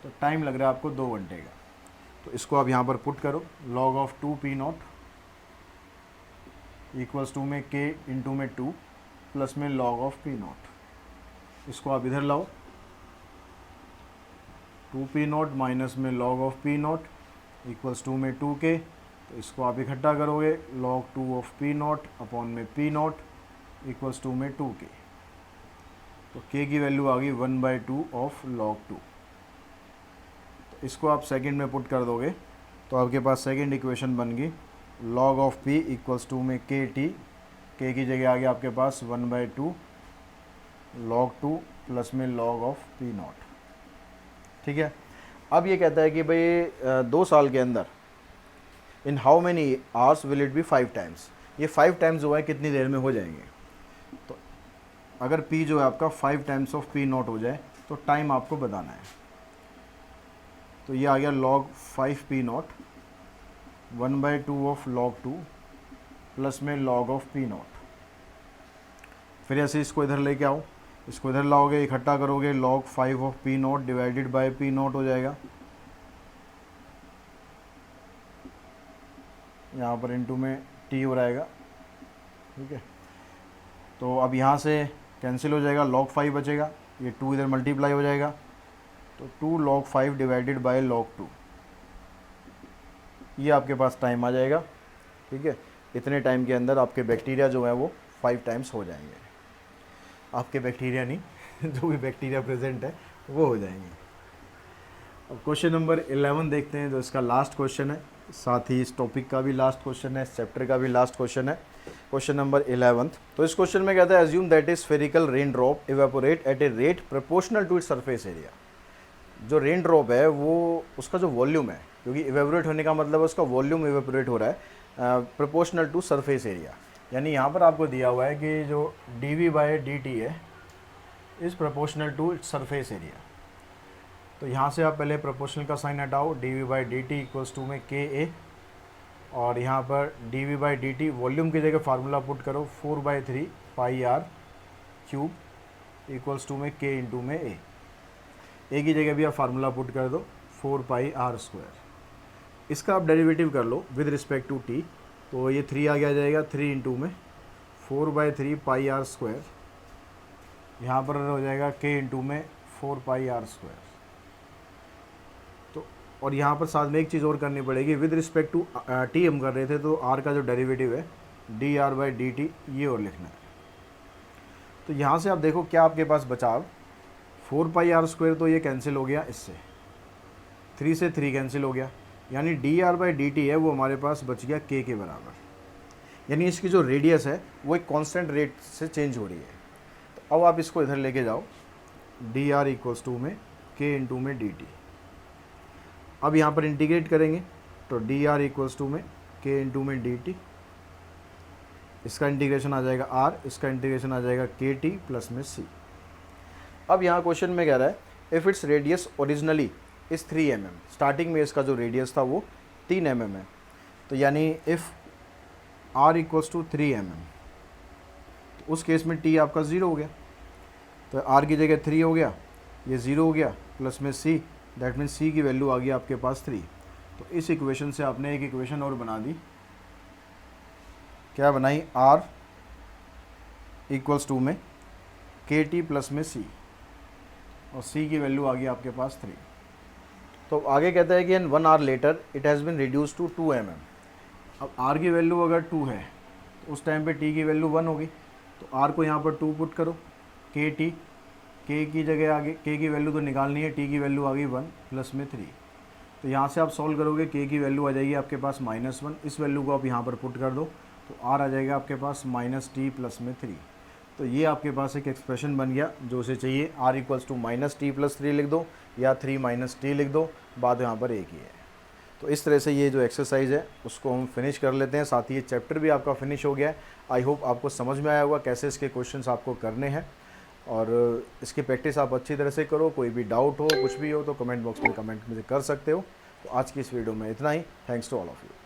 Speaker 1: तो टाइम लग रहा है आपको 2 घंटे का। तो इसको आप यहाँ पर पुट करो, log of 2 P nought equals to में के इंटू में 2 प्लस में लॉग ऑफ पी नॉट। इसको आप इधर लाओ, 2 पी नॉट माइनस में log of P nought equals to में 2 के, तो इसको आप इकट्ठा करोगे, log 2 of P nought upon में पी नॉट इक्वल्स टू में 2 के। तो के की वैल्यू आ गई 1/2 ऑफ लॉग 2। तो इसको आप सेकंड में पुट कर दोगे तो आपके पास सेकंड इक्वेशन बन गई, log of P equals to में के टी, के की जगह आ गया आपके पास 1/2 लॉग 2 प्लस में लॉग ऑफ पी नॉट। ठीक है। अब ये कहता है कि भाई 2 साल के अंदर इन how many hours will it be 5 times, ये 5 टाइम्स जो है कितनी देर में हो जाएंगे। तो अगर पी जो है आपका 5 टाइम्स ऑफ पी नॉट हो जाए तो टाइम आपको बताना है। तो ये आ गया log 5 P not 1/2 of log 2 plus में लॉग ऑफ पी नॉट। फिर ऐसे इसको इधर लेके आओ, इसको इधर लाओगे, इकट्ठा करोगे, log 5 of P not divided by P not हो जाएगा, यहाँ पर इनटू में टी हो रहेगा। ठीक है। तो अब यहाँ से कैंसिल हो जाएगा, log 5 बचेगा, ये 2 इधर मल्टीप्लाई हो जाएगा, तो 2 log 5 डिवाइडेड बाय log 2, ये आपके पास टाइम आ जाएगा। ठीक है। इतने टाइम के अंदर आपके बैक्टीरिया जो है वो 5 टाइम्स हो जाएंगे। आपके बैक्टीरिया नहीं जो भी बैक्टीरिया प्रेजेंट है वो हो जाएंगे। अब क्वेश्चन नंबर 11 देखते हैं, जो इसका लास्ट क्वेश्चन है, साथ ही इस टॉपिक का भी लास्ट क्वेश्चन है, इस चैप्टर का भी लास्ट क्वेश्चन है, क्वेश्चन नंबर 11। तो इस क्वेश्चन में कहता है assume that is spherical raindrop evaporate at a rate proportional to its surface area. जो रेन ड्रॉप है वो उसका जो वॉल्यूम है, क्योंकि इवेपोरेट होने का मतलब है उसका वॉल्यूम इवेपोरेट हो रहा है प्रोपोर्शनल टू सरफेस एरिया। यानी यहाँ पर आपको दिया हुआ है कि जो dV/dt है is proportional to its surface area. तो यहाँ से आप पहले प्रोपोर्शनल का साइन हटाओ, dV/dt इक्वल्स टू में KA, और यहाँ पर dV/dt वॉल्यूम की जगह फार्मूला पुट करो 4/3 पाई r क्यूब इक्वल्स टू में K इंटू में A की जगह भी आप फार्मूला पुट कर दो 4 पाई r²। इसका आप डेरिवेटिव कर लो विद रिस्पेक्ट टू t, तो ये 3 आ गया जाएगा, 3 इंटू में 4/3 पाई r², यहाँ पर हो जाएगा K इंटू में 4 पाई r²। तो और यहाँ पर साथ में एक चीज़ और करनी पड़ेगी, विद रिस्पेक्ट टू t हम कर रहे थे, तो r का जो डेरिवेटिव है dr/dt ये और लिखना है। तो यहाँ से आप देखो क्या आपके पास बचा, 4 पाई r², तो ये कैंसिल हो गया, इससे 3 से 3 कैंसिल हो गया, यानी dr/dt है वो हमारे पास बच गया k के बराबर। यानी इसकी जो रेडियस है वो एक कांस्टेंट रेट से चेंज हो रही है। तो अब आप इसको इधर लेके जाओ, dr इक्वल्स टू में k इंटू में dt। अब यहाँ पर इंटीग्रेट करेंगे तो dr इक्वल्स टू में k इंटू में dt, इसका इंटीग्रेशन आ जाएगा r, इसका इंटीग्रेशन आ जाएगा kt प्लस में c। अब यहाँ क्वेश्चन में कह रहा है इफ़ इट्स रेडियस ओरिजिनली इस 3 mm, स्टार्टिंग में इसका जो रेडियस था वो 3 mm है, तो यानी if r equals to 3 mm, तो उस केस में t आपका 0 हो गया, तो r की जगह 3 हो गया, ये 0 हो गया, प्लस में c, दैट मीन्स c की वैल्यू आ गई आपके पास 3। तो इस इक्वेशन से आपने एक इक्वेशन और बना दी, क्या बनाई, r इक्वल्स टू में kt प्लस में c, और c की वैल्यू आ गई आपके पास 3। तो आगे कहता है कि in 1 hour later it has been reduced to 2 mm। अब r की वैल्यू अगर 2 है तो उस टाइम पे t की वैल्यू 1 होगी, तो r को यहाँ पर 2 पुट करो, kt के की जगह आगे के की वैल्यू तो निकालनी है, टी की वैल्यू आ गई 1 प्लस में 3। तो यहाँ से आप सॉल्व करोगे, के की वैल्यू आ जाएगी आपके पास -1, इस वैल्यू को आप यहाँ पर पुट कर दो तो आर आ जाएगा आपके पास -t प्लस में 3। तो ये आपके पास एक एक्सप्रेशन बन गया जो उसे चाहिए, r equals to -t plus 3 लिख दो या 3 -t लिख दो, बात यहाँ पर एक ही है। तो इस तरह से ये जो एक्सरसाइज है उसको हम फिनिश कर लेते हैं, साथ ही ये चैप्टर भी आपका फिनिश हो गया है। आई होप आपको समझ में आया होगा कैसे इसके क्वेश्चंस आपको करने हैं, और इसकी प्रैक्टिस आप अच्छी तरह से करो। कोई भी डाउट हो, कुछ भी हो तो कमेंट बॉक्स में कमेंट मुझे कर सकते हो। तो आज की इस वीडियो में इतना ही। Thanks to all of you.